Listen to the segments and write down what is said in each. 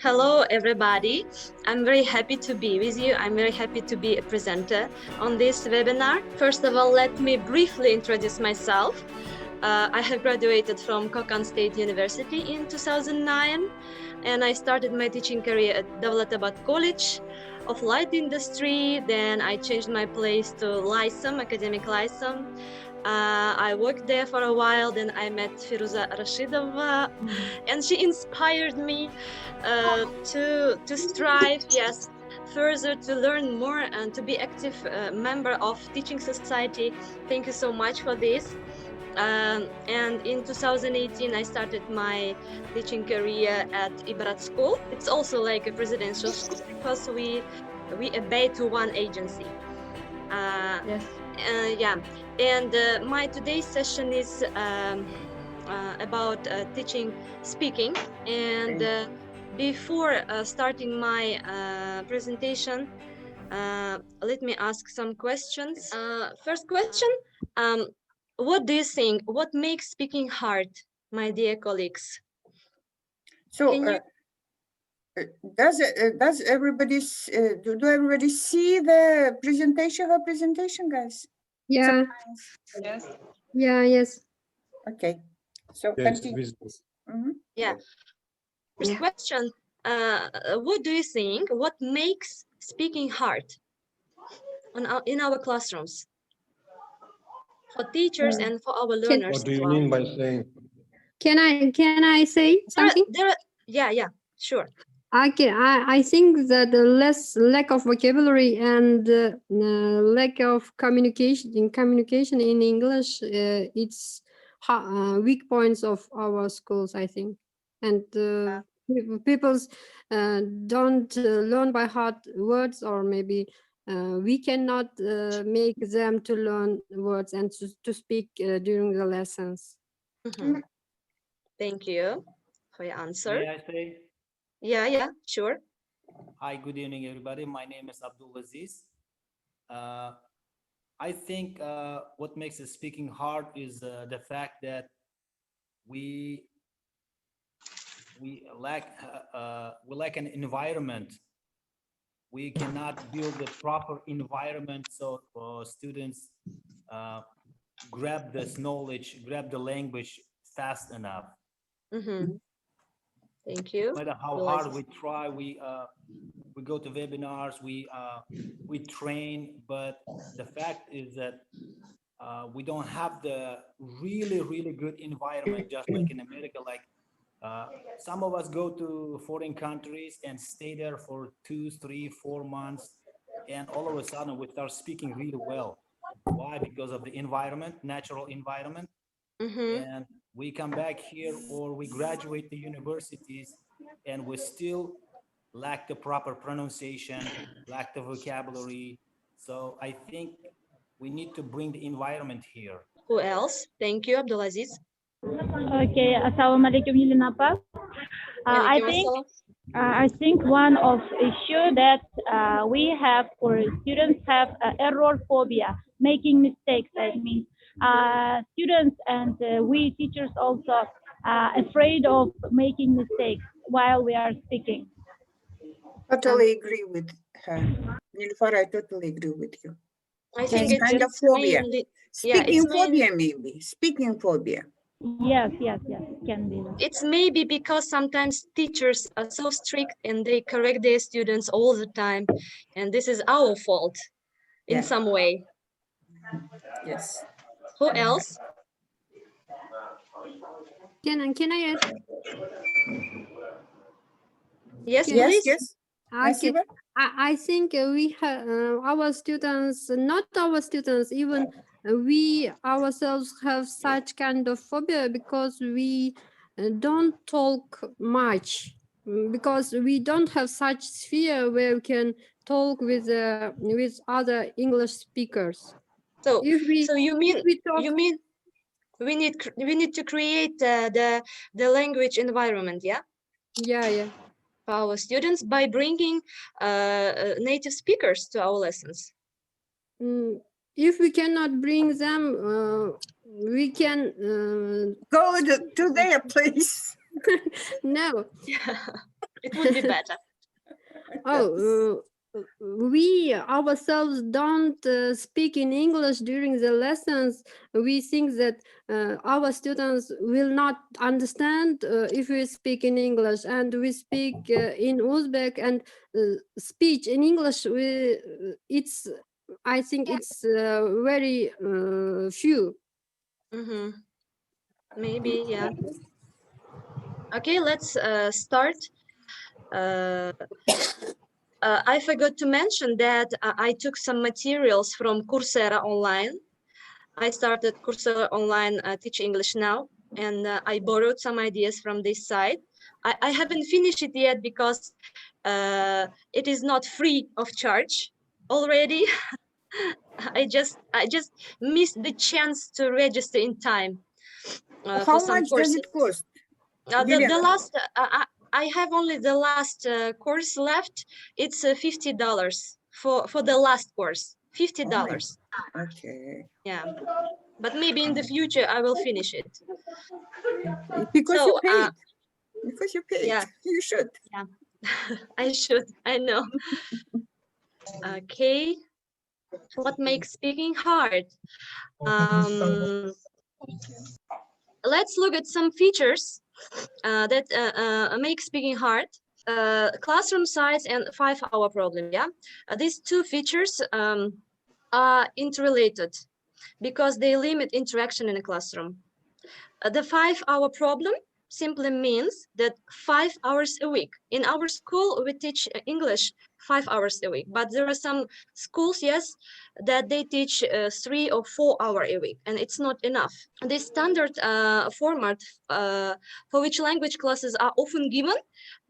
Hello, everybody. I'm very happy to be with you. I'm very happy to be a presenter on this webinar. First of all, let me briefly introduce myself. I have graduated from Kokand State University in 2009, and I started my teaching career at Davlatobad College of Light Industry. Then I changed my place to lyceum, academic lyceum. I worked there for a while. Then I met Feruza Rashidovna, and she inspired me to strive, yes, further to learn more and to be active member of teaching society. Thank you so much for this. And in 2018, I started my teaching career at Ibrat school. It's also like a residential school because we obey to one agency. Yes. Yeah, and my today's session is about teaching speaking. And before starting my presentation, let me ask some questions. First question, what do you think? What makes speaking hard, my dear colleagues? So, does everybody do everybody see the presentation? Her presentation, guys. Yeah. Yes. Yeah. Yes. Okay. So Yes, continue. Yeah. First question, what do you think? What makes speaking hard in our classrooms for teachers and for our learners? What do you mean by saying? Can I say something? Yeah, sure. I think that the lack of vocabulary and lack of communication in English, it's weak points of our schools, I think, and people don't learn by heart words, or maybe we cannot make them to learn words and to speak during the lessons. Thank you for your answer. May I say? Yeah, sure. Hi, good evening, everybody. My name is Abdulaziz. I think what makes the speaking hard is the fact that we lack an environment. We cannot build the proper environment so students grab this knowledge, grab the language fast enough. Thank you. No matter how hard we try, we go to webinars, we train, but the fact is that we don't have the really good environment, just like in America. Like some of us go to foreign countries and stay there for 2, 3, 4 months, and all of a sudden we start speaking really well. Why? Because of the environment, natural environment. And we come back here, or we graduate the universities, and we still lack the proper pronunciation, lack the vocabulary. So I think we need to bring the environment here. Who else? Thank you, Abdulaziz. Okay, Assalamualaikum, Yelena. I think one of issue that we have, or students have, error phobia, making mistakes. I mean, students and we teachers also afraid of making mistakes while we are speaking. Totally agree with her. Nilüfer, I totally agree with you. I think it's kind of phobia. Speaking phobia, maybe. Speaking phobia. Yes, it can be. It's maybe because sometimes teachers are so strict and they correct their students all the time, and this is our fault in some way. Yes. Who else? Can I add? Yes, please. Yes. Okay. I think we have our students, not our students, even we ourselves have such kind of phobia because we don't talk much, because we don't have such sphere where we can talk with other English speakers. So you mean we need to create the language environment, yeah? Yeah. For our students by bringing native speakers to our lessons. If we cannot bring them, we can go to their place. No. It would be better. Oh, we ourselves don't speak in English during the lessons. We think that our students will not understand if we speak in English, and we speak in Uzbek, and speech in English. It's I think it's very few. Maybe, yeah. Okay, let's start. I forgot to mention that I took some materials from Coursera online. I started Coursera online Teach English Now, and I borrowed some ideas from this site. I haven't finished it yet because it is not free of charge already. I just missed the chance to register in time for How some much courses. does it cost? The last I have only the last course left. It's $50 for the last course. $50. Okay. Yeah, but maybe in the future I will finish it. Because So, you paid. Because you paid. yeah. You should. Yeah, I should. I know. Okay. What makes speaking hard? Let's look at some features that make speaking hard. Classroom size and 5-hour problem. Yeah, these two features are interrelated because they limit interaction in a classroom. The 5-hour problem simply means that 5 hours a week. In our school, we teach English 5 hours a week, but there are some schools, yes, that they teach 3 or 4 hours a week, and it's not enough. This standard format for which language classes are often given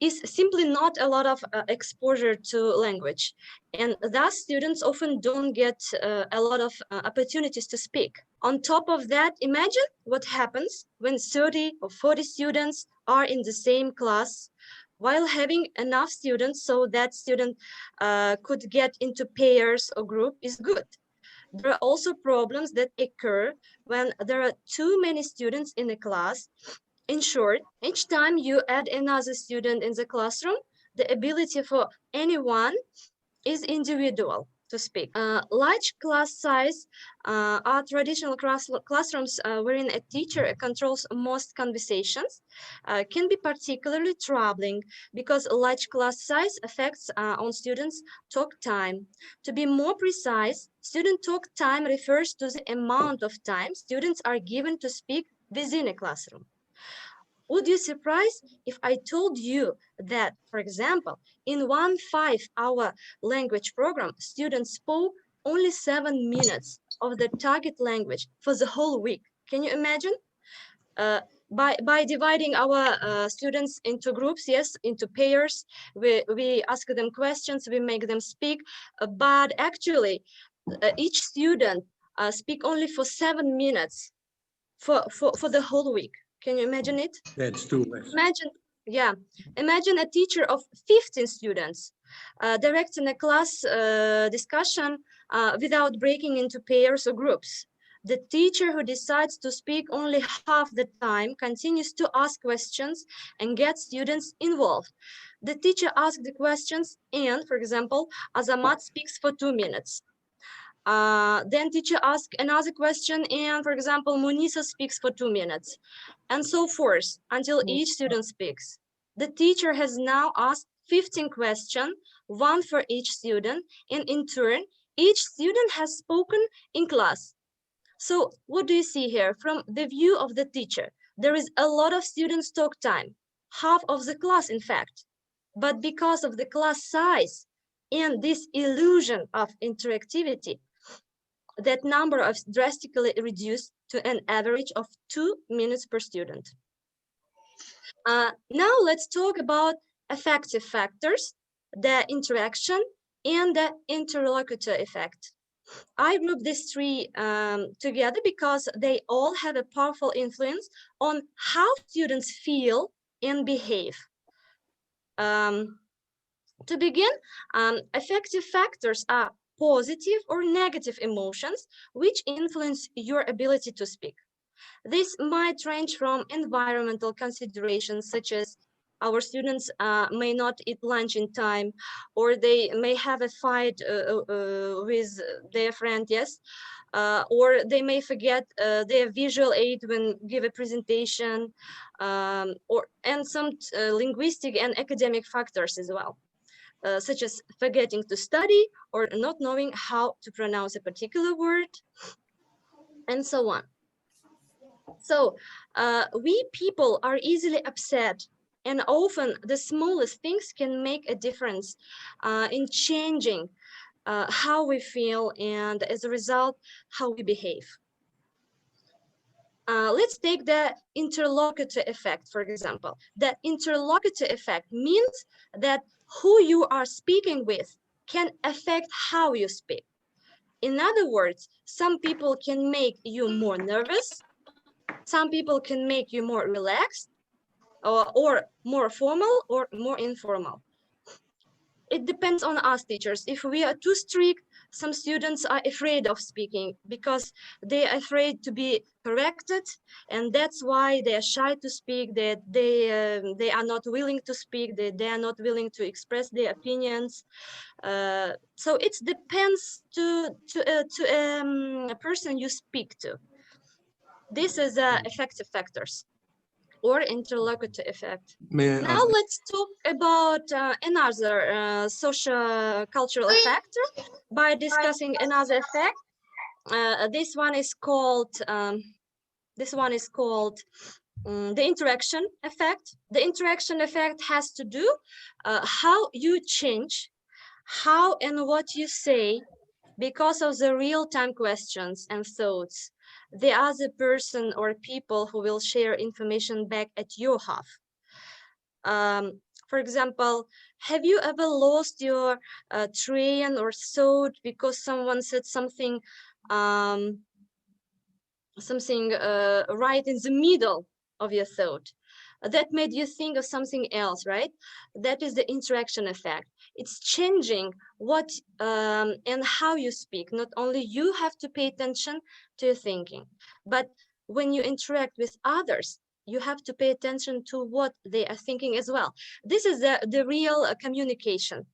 is simply not a lot of exposure to language, and thus students often don't get a lot of opportunities to speak. On top of that, imagine what happens when 30 or 40 students are in the same class while having enough students so that student could get into pairs or group is good. There are also problems that occur when there are too many students in a class. In short, each time you add another student in the classroom, the ability for anyone is individual to speak. Large class size are traditional classrooms wherein a teacher controls most conversations can be particularly troubling because large class size affects on students' talk time. To be more precise, student talk time refers to the amount of time students are given to speak within a classroom. Would you surprise if I told you that, for example, in one 5-hour language program, students spoke only 7 minutes of the target language for the whole week? Can you imagine? By dividing our students into groups, yes, into pairs, we ask them questions, we make them speak, but actually each student speak only for 7 minutes for the whole week. Can you imagine it? That's too less. Imagine a teacher of 15 students directing a class discussion without breaking into pairs or groups. The teacher who decides to speak only half the time continues to ask questions and get students involved. The teacher asks the questions and, for example, Azamat speaks for 2 minutes. Then teacher asks another question and, for example, Munisa speaks for 2 minutes, and so forth until each student speaks. The teacher has now asked 15 questions, one for each student, and in turn, each student has spoken in class. So what do you see here? From the view of the teacher, there is a lot of students' talk time, half of the class, in fact. But because of the class size and this illusion of interactivity, that number is drastically reduced to an average of 2 minutes per student. Now let's talk about affective factors, the interaction, and the interlocutor effect. I group these three together because they all have a powerful influence on how students feel and behave. To begin, affective factors are positive or negative emotions which influence your ability to speak. This might range from environmental considerations such as Our students may not eat lunch in time, or they may have a fight with their friend, yes, or they may forget their visual aid when give a presentation, and some linguistic and academic factors as well, such as forgetting to study or not knowing how to pronounce a particular word, and so on. So we people are easily upset, and often the smallest things can make a difference in changing how we feel, and as a result, how we behave. Let's take the interlocutor effect, for example. The interlocutor effect means that who you are speaking with can affect how you speak. In other words, some people can make you more nervous, some people can make you more relaxed, or more formal or more informal. It depends on us teachers. If we are too strict, some students are afraid of speaking because they are afraid to be corrected, and that's why they are shy to speak, that they are not willing to speak, they are not willing to express their opinions. So it depends to a person you speak to. This is effective factors or interlocutor effect. Now let's talk about another social cultural factor by discussing another effect. This one is called the interaction effect. The interaction effect has to do how you change how and what you say because of the real-time questions and thoughts the other person or people who will share information back at your half. For example, have you ever lost your train or thought because someone said something right in the middle of your thought that made you think of something else, right? That is the interaction effect. It's changing what and how you speak. Not only you have to pay attention to your thinking, but when you interact with others, you have to pay attention to what they are thinking as well. This is the real communication.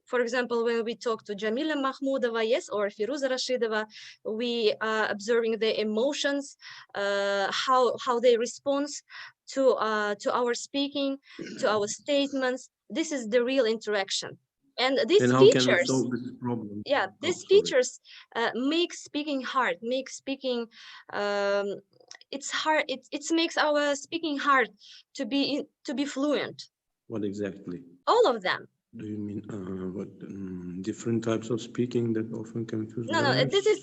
For example, when we talk to Jamila Mahmoudova, yes, or Feruza Rashidova, we are observing their emotions, how they respond to our speaking, to our statements. This is the real interaction. And these features, yeah, these features make speaking hard, make speaking, it's hard, it makes our speaking hard to be fluent. What exactly? All of them. Do you mean what different types of speaking that often confuse No, learners? this is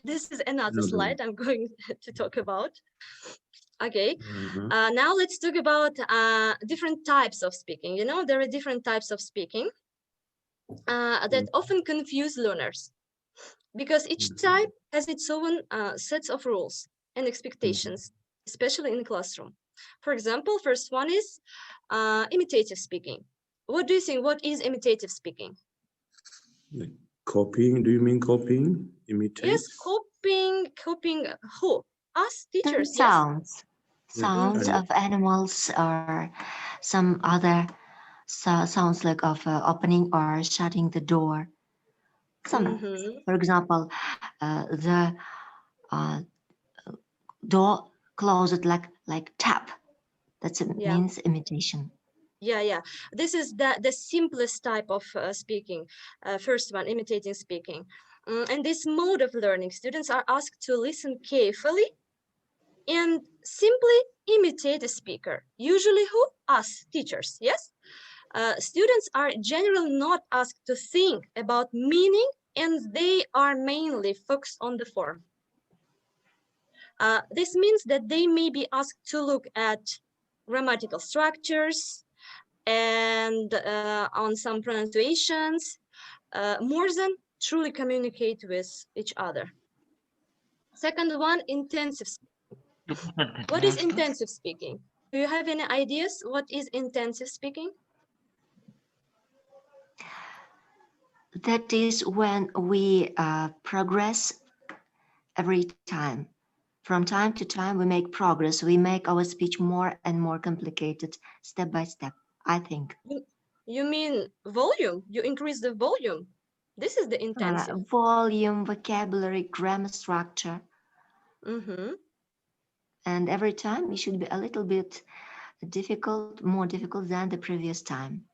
this is another slide I'm going to talk about. Okay, now let's talk about different types of speaking. You know, there are different types of speaking that often confuse learners because each type has its own sets of rules and expectations, especially in the classroom. For example, first one is imitative speaking. What do you think? What is imitative speaking? Like copying? Do you mean copying? Imitate? Yes, copying who? Us teachers. Sounds. Yes. Sounds of animals or some other sounds like of opening or shutting the door. Some, for example, the door closed like tap. That means imitation. Yeah. This is the simplest type of speaking. First one, imitating speaking. And this mode of learning, students are asked to listen carefully and simply imitate a speaker. Usually who? Us, teachers, yes? Students are generally not asked to think about meaning, and they are mainly focused on the form. This means that they may be asked to look at grammatical structures and on some pronunciations, more than truly communicate with each other. Second one, intensive speaking. What is intensive speaking? Do you have any ideas? What is intensive speaking? That is when we progress every time. From time to time, we make progress. We make our speech more and more complicated, step by step, I think. You mean volume? You increase the volume. This is the intensive. Volume, vocabulary, grammar structure. Mm-hmm. And every time it should be a little bit difficult, more difficult than the previous time.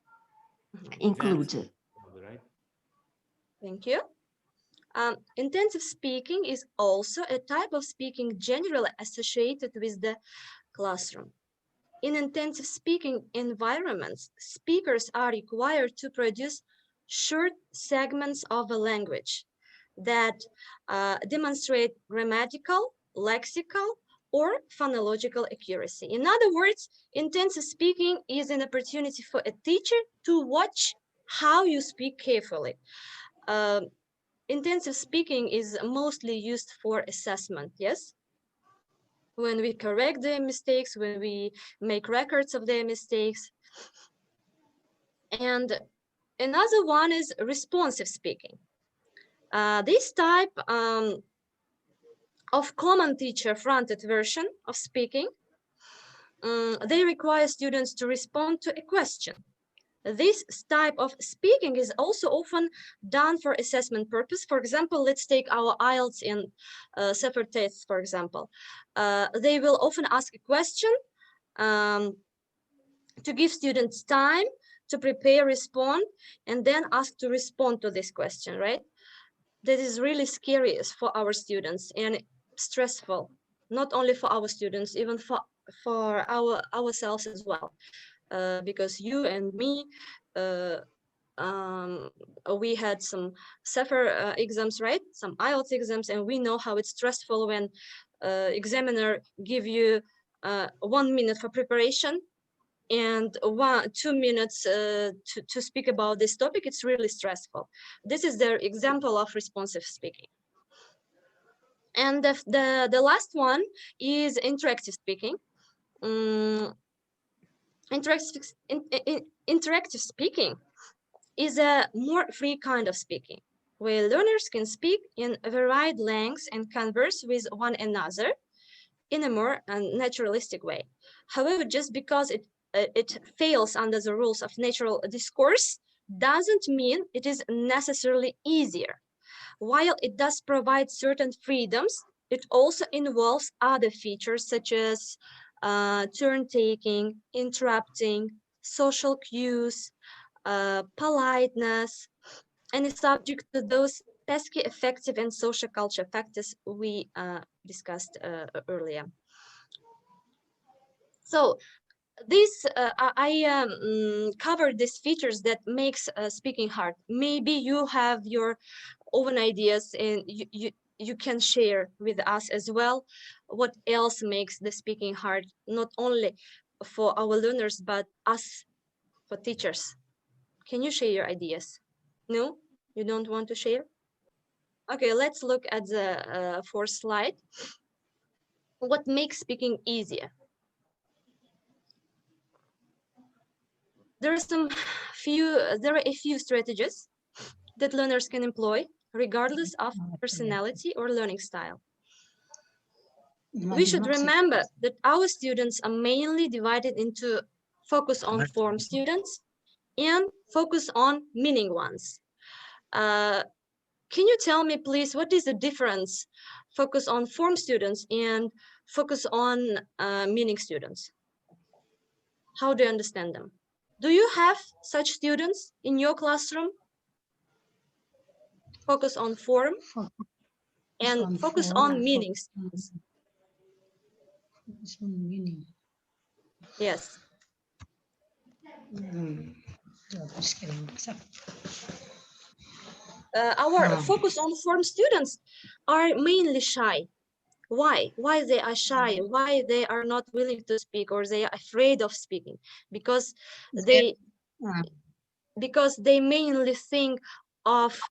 Include. Right? Thank you. Intensive speaking is also a type of speaking generally associated with the classroom. In intensive speaking environments, speakers are required to produce short segments of a language that demonstrate grammatical, lexical, or phonological accuracy. In other words, intensive speaking is an opportunity for a teacher to watch how you speak carefully. Intensive speaking is mostly used for assessment, yes? When we correct their mistakes, when we make records of their mistakes. And another one is responsive speaking. This type of common teacher-fronted version of speaking, they require students to respond to a question. This type of speaking is also often done for assessment purpose. For example, let's take our IELTS and SEFR tests, for example. They will often ask a question to give students time to prepare, respond, and then ask to respond to this question, right? That is really scary for our students and stressful, not only for our students, even for ourselves as well. Because you and me, we had some SEFR exams, right? Some IELTS exams, and we know how it's stressful when examiner give you 1 minute for preparation and 2 minutes to speak about this topic. It's really stressful. This is the example of responsive speaking. And the last one is interactive speaking. Interactive speaking is a more free kind of speaking, where learners can speak in varied lengths and converse with one another in a more naturalistic way. However, just because it fails under the rules of natural discourse doesn't mean it is necessarily easier. While it does provide certain freedoms, it also involves other features such as turn-taking, interrupting, social cues, politeness, and is subject to those pesky affective and social culture factors we discussed earlier. So this I covered these features that makes speaking hard. Maybe you have your own ideas and you can share with us as well what else makes the speaking hard, not only for our learners but us for teachers. Can you share your ideas? No, you don't want to share? Okay, let's look at the fourth slide. What makes speaking easier? There are a few strategies that learners can employ regardless of personality or learning style. We should remember that our students are mainly divided into focus on form students and focus on meaning ones. Can you tell me, please, what is the difference? Focus on form students and focus on meaning students. How do you understand them? Do you have such students in your classroom? Focus on form and focus on meaning students. Yes. Our focus on form students are mainly shy. Why? Why they are shy? Why they are not willing to speak, or they are afraid of speaking? Because they mainly think of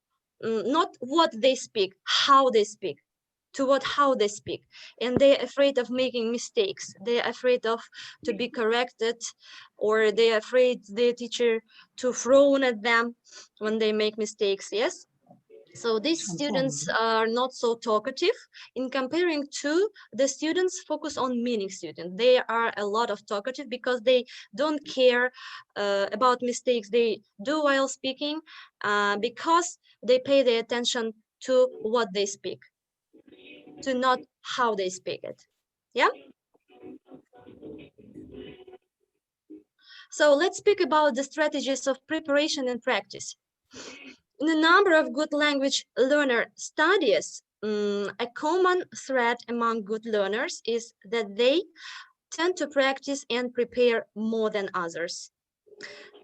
not what they speak, how they speak, how they speak, and they're afraid of making mistakes. They're afraid of to be corrected, or they're afraid their teacher to frown at them when they make mistakes. Yes, So these students are not so talkative in comparing to the students focus on meaning students. They are a lot of talkative because they don't care about mistakes they do while speaking, because they pay their attention to what they speak, to not how they speak it. Yeah. So let's speak about the strategies of preparation and practice. In a number of good language learner studies, a common thread among good learners is that they tend to practice and prepare more than others.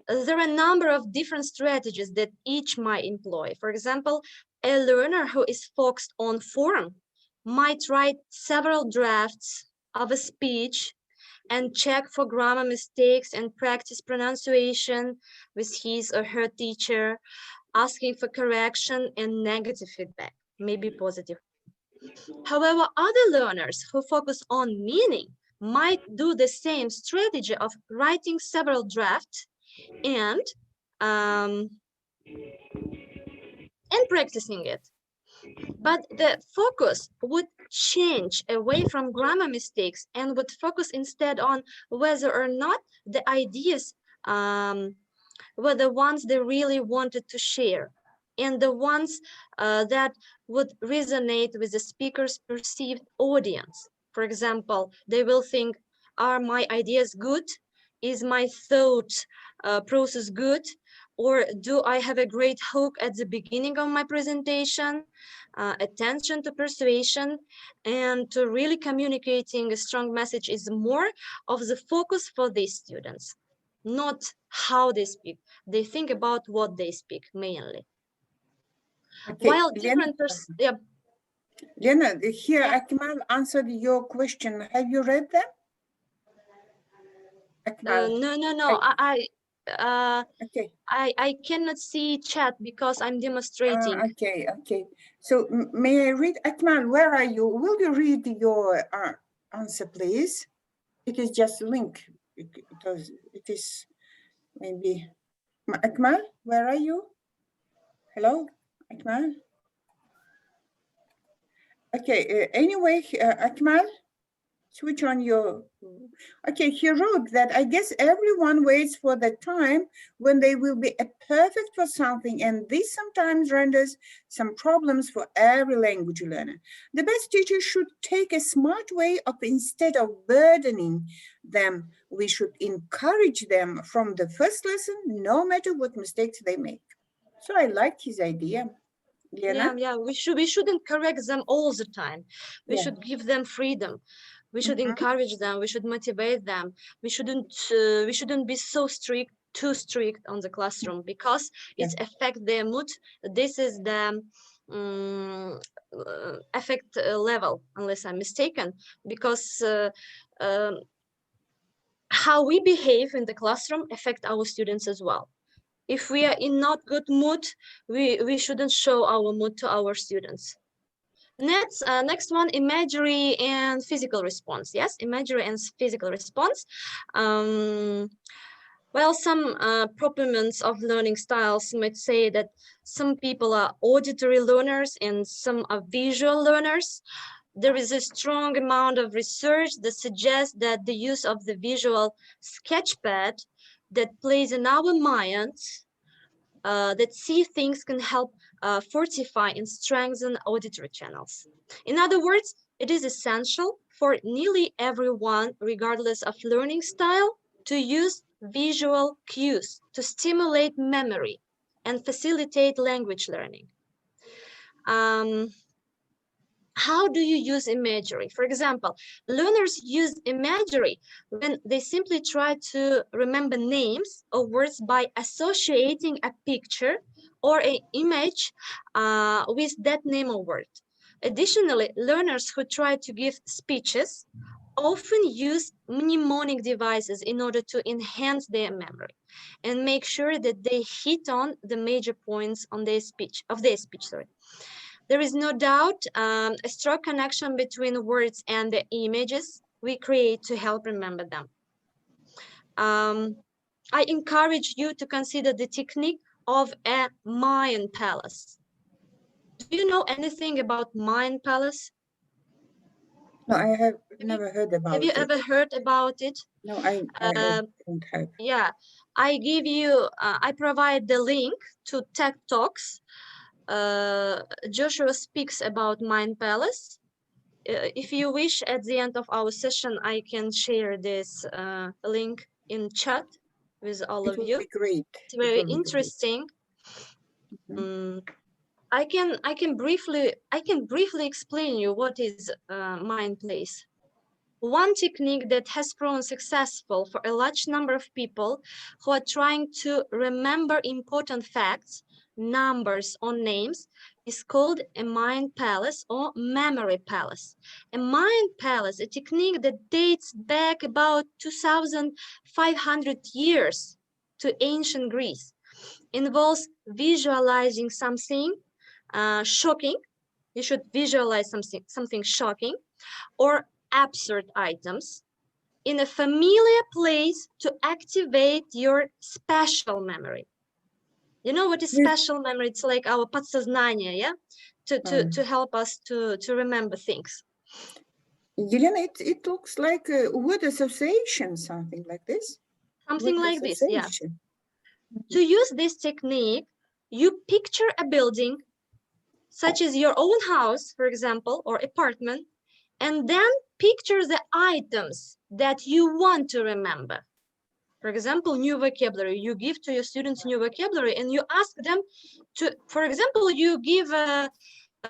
There are a number of different strategies that each might employ. For example, a learner who is focused on form might write several drafts of a speech and check for grammar mistakes and practice pronunciation with his or her teacher, asking for correction and negative feedback, maybe positive. However, other learners who focus on meaning might do the same strategy of writing several drafts and practicing it. But the focus would change away from grammar mistakes and would focus instead on whether or not the ideas were the ones they really wanted to share and the ones that would resonate with the speaker's perceived audience. For example, they will think, are my ideas good? Is my thought process good? Or do I have a great hook at the beginning of my presentation? Attention to persuasion and to really communicating a strong message is more of the focus for these students, not how they speak. They think about what they speak mainly. Okay, While different Lena, here Yeah. Akmal answered your question. Have you read them? Akmal. No. Okay. I cannot see chat because I'm demonstrating. Okay. So may I read? Akmal, where are you? Will you read your answer, please? It is just a link because it is maybe. Akmal, where are you? Hello, Akmal. Okay, anyway, Akmal, switch on your, okay, he wrote that I guess everyone waits for the time when they will be perfect for something, and this sometimes renders some problems for every language learner. The best teacher should take a smart way of, instead of burdening them, we should encourage them from the first lesson, no matter what mistakes they make. So I liked his idea. Lena? Yeah, we shouldn't correct them all the time. We Yeah. should give them freedom. We should encourage them. We should motivate them. We shouldn't be so too strict on the classroom because it affects their mood. This is the affect level, unless I'm mistaken, because how we behave in the classroom affect our students as well. If we are in not good mood, we shouldn't show our mood to our students. Next one, imagery and physical response. Yes, imagery and physical response. Well, some proponents of learning styles might say that some people are auditory learners and some are visual learners. There is a strong amount of research that suggests that the use of the visual sketchpad that plays in our minds, that see things, can help fortify and strengthen auditory channels. In other words, it is essential for nearly everyone, regardless of learning style, to use visual cues to stimulate memory and facilitate language learning. How do you use imagery? For example, learners use imagery when they simply try to remember names or words by associating a picture or an image with that name or word. Additionally, learners who try to give speeches often use mnemonic devices in order to enhance their memory and make sure that they hit on the major points on their speech. There is no doubt a strong connection between words and the images we create to help remember them. I encourage you to consider the technique of a Mayan palace. Do you know anything about Mind Palace? No, I have never heard about Have you it. ever heard about it? No, I don't have. Yeah, I give you, I provide the link to TED Talks. Joshua speaks about Mind Palace. If you wish, at the end of our session, I can share this link in chat with all of you. It would be great. It's very interesting. I can briefly explain you what is Mind Place. One technique that has proven successful for a large number of people who are trying to remember important facts, numbers, or names is called a mind palace or memory palace. A mind palace, a technique that dates back about 2,500 years to ancient Greece, involves visualizing something shocking. You should visualize something shocking or absurd items in a familiar place to activate your special memory. You know what is special memory? It's like our подсознание, yeah? To help us to remember things. Elena, it looks like a word association, something like this. Something like this, yeah. To use this technique, you picture a building, such as your own house, for example, or apartment, and then picture the items that you want to remember. For example, new vocabulary. You give to your students new vocabulary and you ask them to, for example, you give a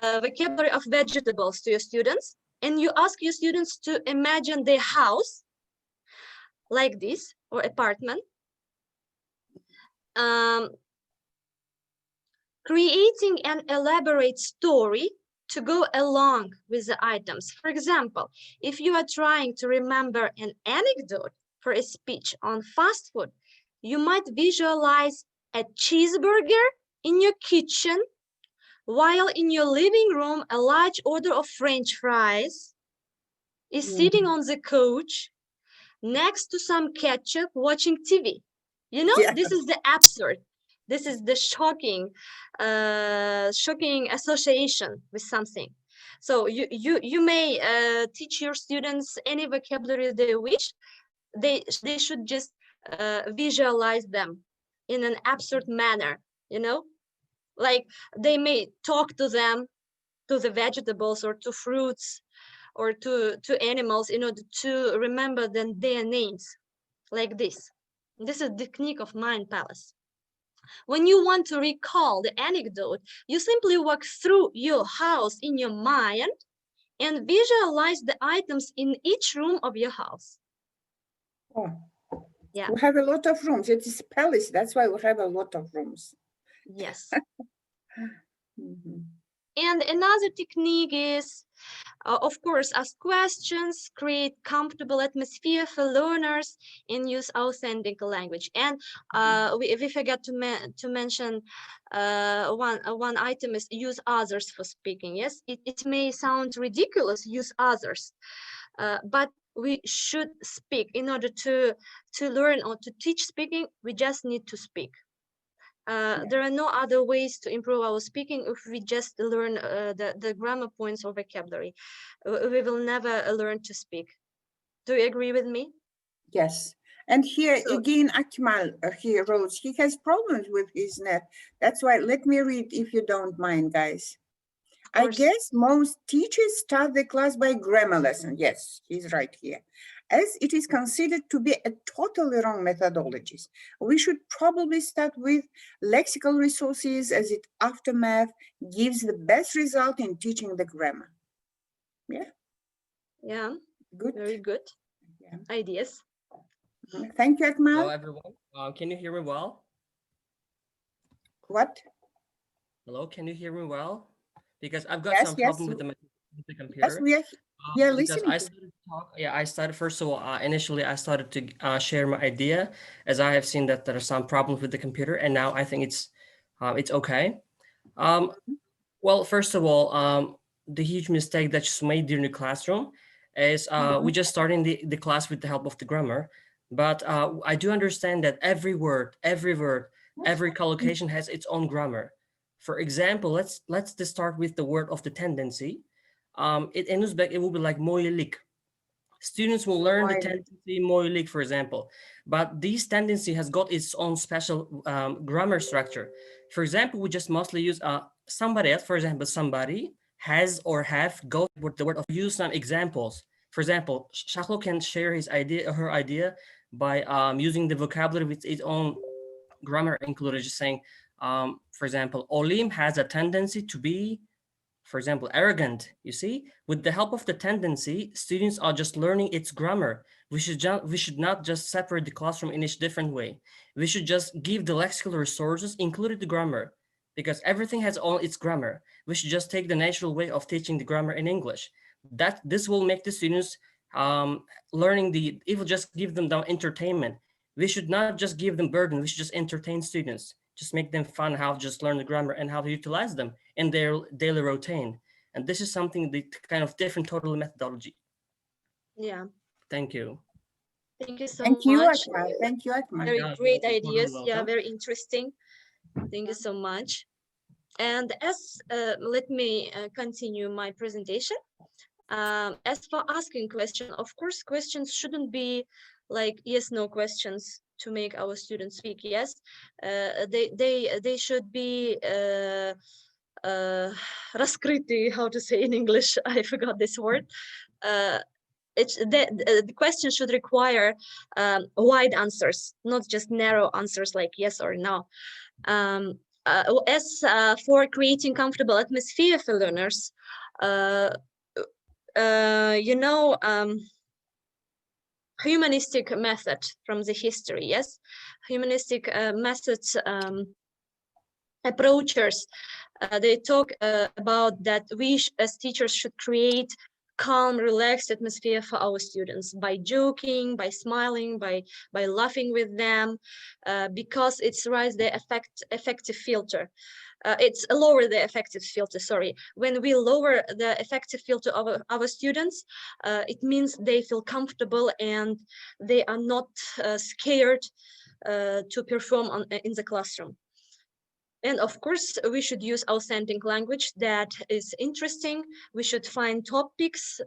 vocabulary of vegetables to your students and you ask your students to imagine their house like this or apartment. Creating an elaborate story to go along with the items. For example, if you are trying to remember an anecdote for a speech on fast food, you might visualize a cheeseburger in your kitchen, while in your living room, a large order of French fries is sitting on the couch next to some ketchup watching TV. You know, this is the absurd. This is the shocking association with something. So you may teach your students any vocabulary they wish. They should just visualize them in an absurd manner, you know, like they may talk to them, to the vegetables or to fruits or to animals in order to remember their names, like this. This is the technique of Mind Palace. When you want to recall the anecdote, you simply walk through your house in your mind and visualize the items in each room of your house. Oh, yeah. We have a lot of rooms. It is a palace. That's why we have a lot of rooms. Yes. And another technique is, of course, ask questions, create comfortable atmosphere for learners, and use authentic language. And we forgot to mention one item is use others for speaking. Yes, it may sound ridiculous, use others, but we should speak. In order to learn or to teach speaking, we just need to speak. There are no other ways to improve our speaking if we just learn the grammar points or vocabulary. We will never learn to speak. Do you agree with me? Yes. And here again, Akmal, he wrote, he has problems with his net. That's why, let me read if you don't mind, guys. I guess most teachers start the class by grammar lesson. Yes, he's right here. As it is considered to be a totally wrong methodology. We should probably start with lexical resources as it aftermath gives the best result in teaching the grammar. Yeah. Yeah. Good. Very good. Yeah. Ideas. Thank you, Akmal. Hello, everyone. Can you hear me well? What? Hello, can you hear me well? Because I've got some problem with the computer. Yes, we are listening. Because I started first of all, initially I started to share my idea as I have seen that there are some problems with the computer, and now I think it's okay. Well, first of all, the huge mistake that's made during the classroom is we just starting the class with the help of the grammar, but I do understand that every word, every collocation has its own grammar. For example, let's just start with the word of the tendency. In Uzbek, it will be like moylik. Students will learn the tendency moylik, for example, but this tendency has got its own special grammar structure. For example, we just mostly use somebody else. For example, somebody has or have go with the word of use some examples. For example, Shaklo can share his idea or her idea by using the vocabulary with its own grammar included, just saying, for example, Olim has a tendency to be, for example, arrogant. You see, with the help of the tendency, students are just learning its grammar. We should not just separate the classroom in each different way. We should just give the lexical resources, including the grammar, because everything has all its grammar. We should just take the natural way of teaching the grammar in English. That this will make the students learning the. It will just give them the entertainment. We should not just give them burden. We should just entertain students. Just make them fun how to just learn the grammar and how to utilize them in their daily routine. And this is something the kind of different total methodology. Yeah. Thank you. Thank you so Thank you, much. Akmal. Thank you, Akmal. Very Yeah, great you're ideas. totally Yeah, welcome. very interesting. Thank you so much. And as let me continue my presentation. As for asking question, of course, questions shouldn't be like yes, no questions to make our students speak. Yes, they should be раскрыты. How to say in English? I forgot this word. The question should require wide answers, not just narrow answers like yes or no. As for creating comfortable atmosphere for learners, humanistic method from the history, yes, humanistic methods approaches, they talk about that we as teachers should create calm, relaxed atmosphere for our students by joking, by smiling, by laughing with them, because it's raise the effective filter. It's lower the effective filter, sorry. When we lower the effective filter of our students, it means they feel comfortable and they are not scared to perform in the classroom. And of course, we should use authentic language that is interesting. We should find topics.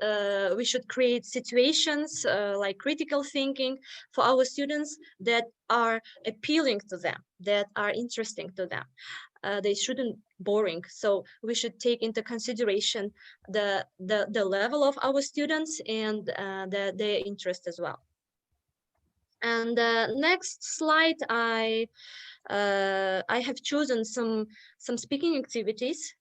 We should create situations like critical thinking for our students that are appealing to them, that are interesting to them. They shouldn't boring. So we should take into consideration the level of our students and their interest as well. And next slide, I have chosen some speaking activities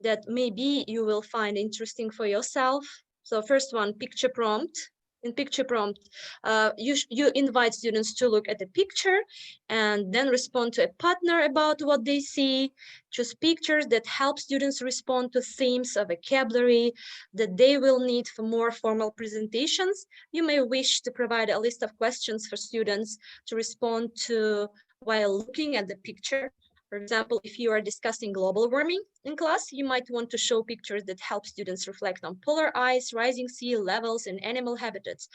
that maybe you will find interesting for yourself. So first one, picture prompt. In picture prompt, you invite students to look at the picture and then respond to a partner about what they see. Choose pictures that help students respond to themes of vocabulary that they will need for more formal presentations. You may wish to provide a list of questions for students to respond to while looking at the picture. For example, if you are discussing global warming in class, you might want to show pictures that help students reflect on polar ice, rising sea levels, and animal habitats.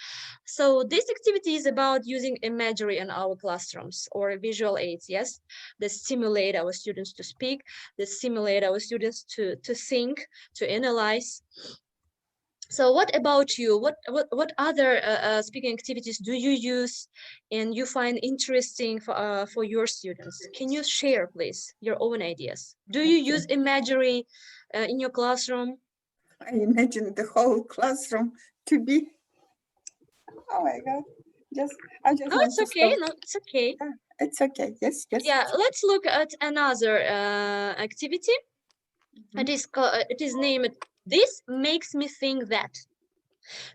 So this activity is about using imagery in our classrooms or visual aids, yes, that stimulate our students to speak, that stimulate our students to think, to analyze. So what about you? What other speaking activities do you use and you find interesting for your students? Can you share, please, your own ideas? Do you use imagery in your classroom? I imagine the whole classroom to be. Oh my God! No, it's okay. No, it's okay. Yeah, it's okay. Yes, yes. Yeah, let's look at another activity. It is named "This Makes Me Think That."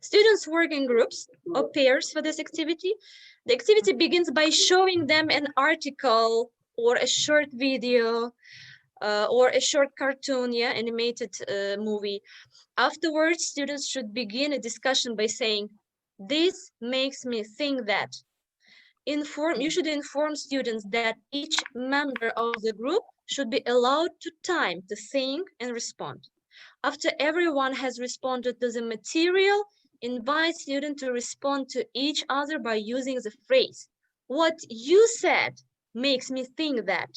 Students work in groups or pairs for this activity. The activity begins by showing them an article or a short video or a short cartoon, yeah, animated movie. Afterwards, students should begin a discussion by saying, "This makes me think that." You should inform students that each member of the group should be allowed time to think and respond. After everyone has responded to the material, invite students to respond to each other by using the phrase, "What you said makes me think that."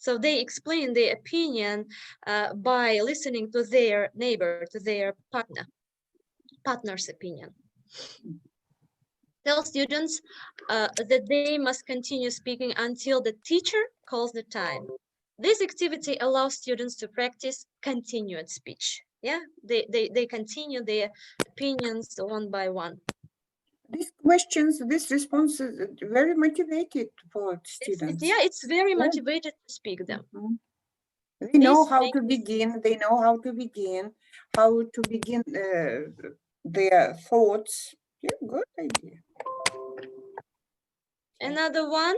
So they explain their opinion by listening to their neighbor, to their partner's opinion. Tell students that they must continue speaking until the teacher calls the time. This activity allows students to practice continued speech. Yeah, they continue their opinions one by one. These questions, these responses, very motivated for students. It's very motivated to speak them. They know how to begin. They know how to begin, their thoughts. Yeah, good idea. Another one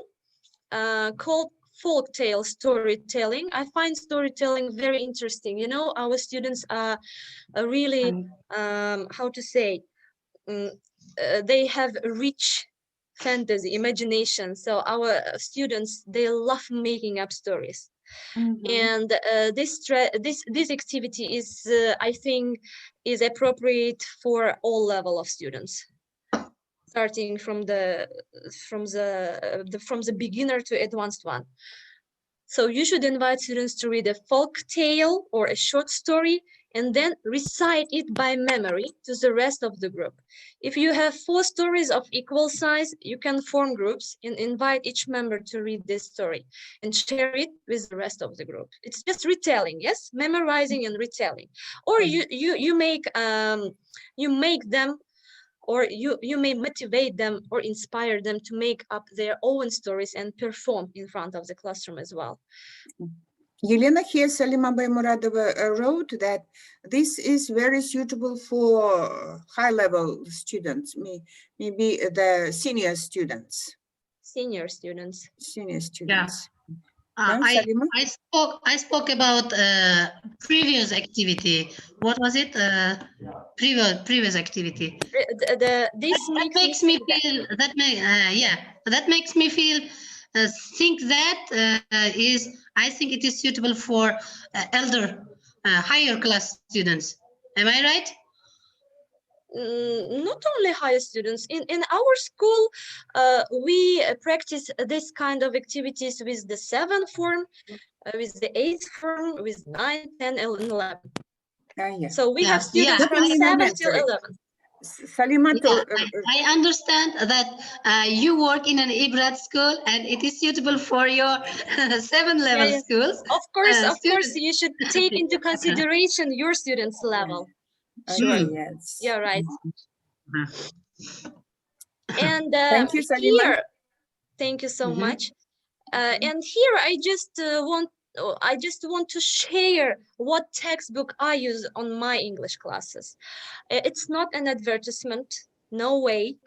called Folktale Storytelling. I find storytelling very interesting. You know, our students are really, how to say, they have rich fantasy, imagination. So our students, they love making up stories. And this activity is, I think, is appropriate for all level of students, starting from the beginner to advanced one. So you should invite students to read a folk tale or a short story and then recite it by memory to the rest of the group. If you have 4 stories of equal size, you can form groups and invite each member to read this story and share it with the rest of the group. It's just retelling, yes, memorizing and retelling. Or you make them, or you may motivate them or inspire them to make up their own stories and perform in front of the classroom as well. Elena here, Salima Baymuradova wrote that this is very suitable for high-level students, maybe the senior students. Senior students. Yeah. I spoke about previous activity. What was it? Previous activity. That makes me feel. Think that I think it is suitable for elder, higher class students. Am I right? Not only higher students. In our school, we practice this kind of activities with the 7th form, with the 8th form, with 9, 10, and 11. So we have students from 7 till 11. Salima, I understand that you work in an Ibrat school and it is suitable for your 7 level schools. Of course, you should take into consideration your students' level. Sure. Yes. Yeah, right. And thank you, Salima. Thank you so much. And here I just want to share what textbook I use on my English classes. It's not an advertisement, no way.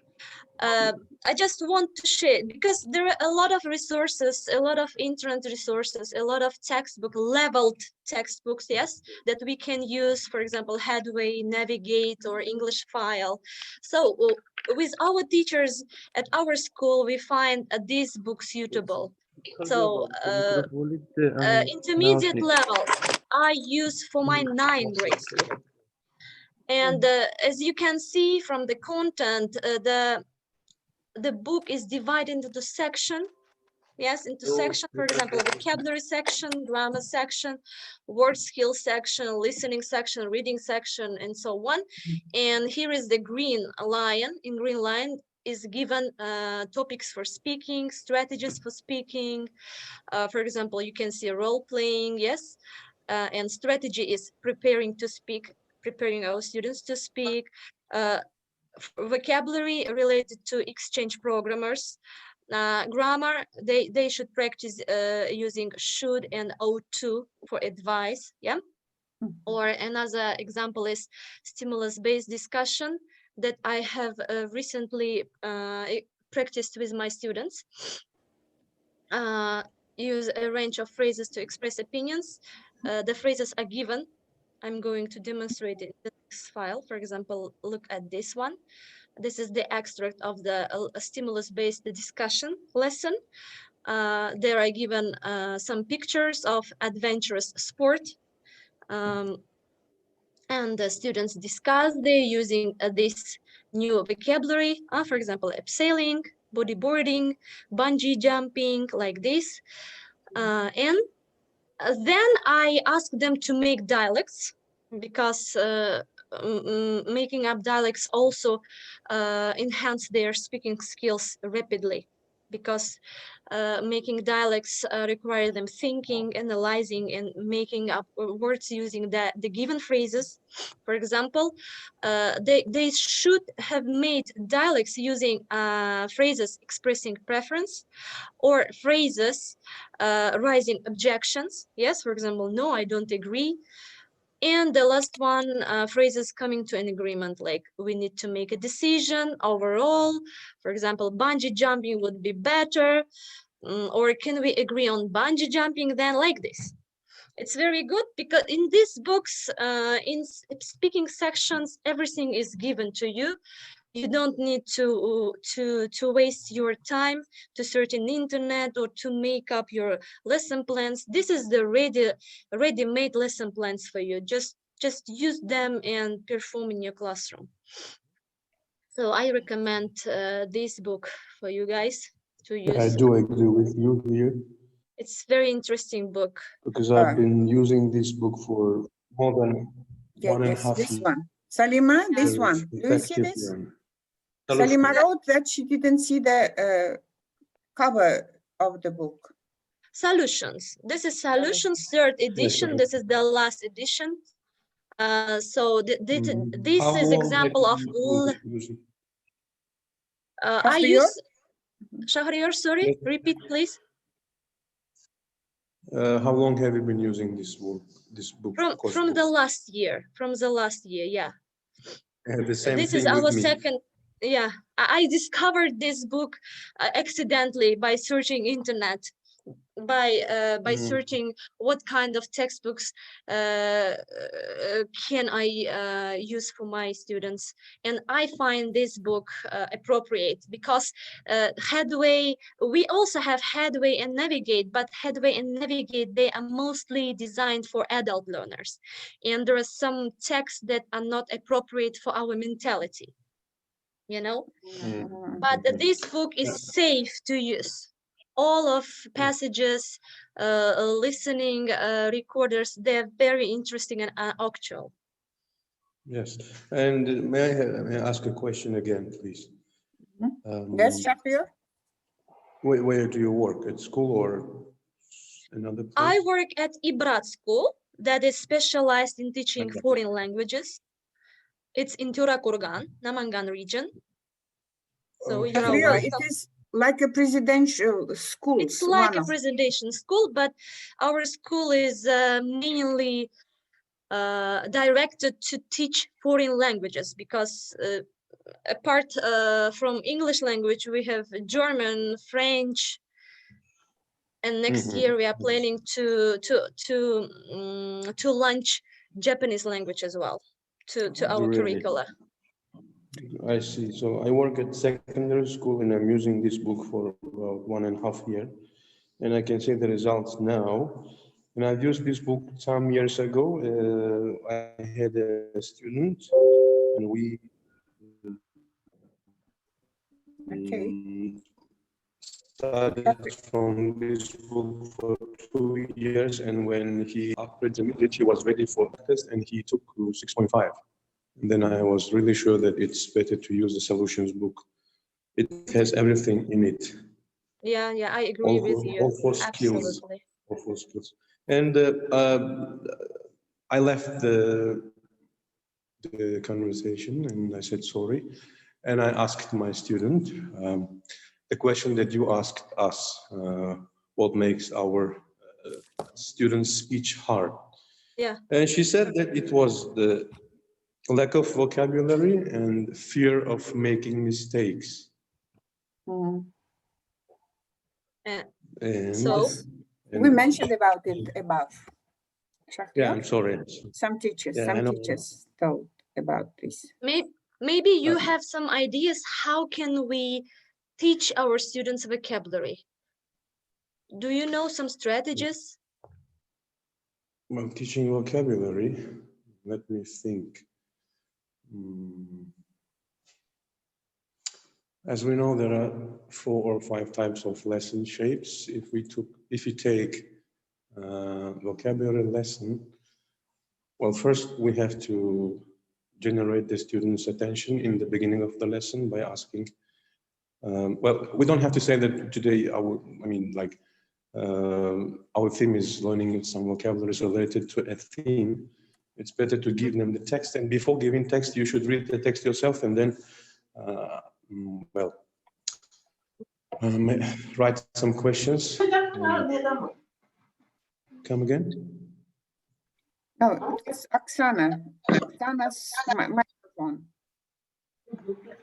I just want to share, because there are a lot of resources, a lot of internet resources, a lot of textbook, leveled textbooks, yes, that we can use, for example, Headway, Navigate, or English File. So with our teachers at our school, we find this book suitable. So intermediate level, I use for my 9th grade student. And as you can see from the content, the book is divided into section. Yes, into section, for example, vocabulary section, grammar section, word skill section, listening section, reading section, and so on. And here is the green line. In green line is given topics for speaking, strategies for speaking. For example, you can see role playing, yes, and strategy is preparing to speak, preparing our students to speak. Vocabulary related to exchange programmers. Grammar, they should practice using should and ought to for advice, yeah. Or another example is stimulus-based discussion that I have recently practiced with my students. Use a range of phrases to express opinions. The phrases are given. I'm going to demonstrate it in the next file. For example, look at this one. This is the extract of the stimulus-based discussion lesson. There are given some pictures of adventurous sport. And the students discuss, they're using this new vocabulary, for example, abseiling, bodyboarding, bungee jumping, like this. And Then I asked them to make dialects, because making up dialects also enhance their speaking skills rapidly, because making dialects require them thinking, analyzing, and making up words using the given phrases. For example, they should have made dialects using phrases expressing preference, or phrases raising objections. Yes, for example, no, I don't agree. And the last one, phrases coming to an agreement, like we need to make a decision overall. For example, bungee jumping would be better, or can we agree on bungee jumping then, like this. It's very good because in these books, in speaking sections, everything is given to you. You don't need to waste your time to search in the internet or to make up your lesson plans. This is the ready-made lesson plans for you. Just use them and perform in your classroom. So I recommend this book for you guys to use. I do agree with you here. It's very interesting book. Because I've been using this book for more than one and a half this years. one. Salima, this Very one. Do you see effective this? one. Salima wrote that she didn't see the cover of the book. Solutions. This is Solutions, third edition. This is the last edition. So this is example of. I use Shahriyor. Sorry, repeat please. How long have you been using this book? From the last year. From the last year, yeah. The same this thing is our with me. second. Yeah, I discovered this book accidentally by searching internet, by searching what kind of textbooks can I use for my students, and I find this book appropriate because Headway, we also have Headway and Navigate, but Headway and Navigate, they are mostly designed for adult learners, and there are some texts that are not appropriate for our mentality, you know. But this book is safe to use. All of passages, listening recorders, they're very interesting and actual. Yes, and may I ask a question again, please? Yes, Shahriyor. Where do you work? At school or another place? I work at Ibrat school that is specialized in teaching foreign languages. It's in Turakurgan, Namangan region. So you're welcome. It is like a presidential school. It's like a presentation school, but our school is mainly directed to teach foreign languages, because apart from English language, we have German, French, and next year we are planning to launch Japanese language as well to our curricula. I see. So I work at secondary school and I'm using this book for about 1.5 years. And I can see the results now. And I've used this book some years ago. I had a student and we started from this book for 2 years. And when he after the midget, he was ready for the test and he took 6.5. And then I was really sure that it's better to use the solutions book. It has everything in it. Yeah, I agree with you. All four skills. Absolutely. All four skills. And I left the conversation and I said sorry. And I asked my student the question that you asked us, what makes our students' speech hard? Yeah. And she said that it was the lack of vocabulary and fear of making mistakes. So we mentioned about it above. Shahriyor? Yeah, I'm sorry. Some teachers thought about this. Maybe you have some ideas. How can we teach our students vocabulary? Do you know some strategies? Well, teaching vocabulary, let me think. As we know, there are 4 or 5 types of lesson shapes. If you take vocabulary lesson, well, first we have to generate the students' attention in the beginning of the lesson by asking, well, we don't have to say that today our theme is learning some vocabularies related to a theme. It's better to give them the text, and before giving text, you should read the text yourself and then, write some questions. Come again? No, it's Oksana. Oksana's microphone.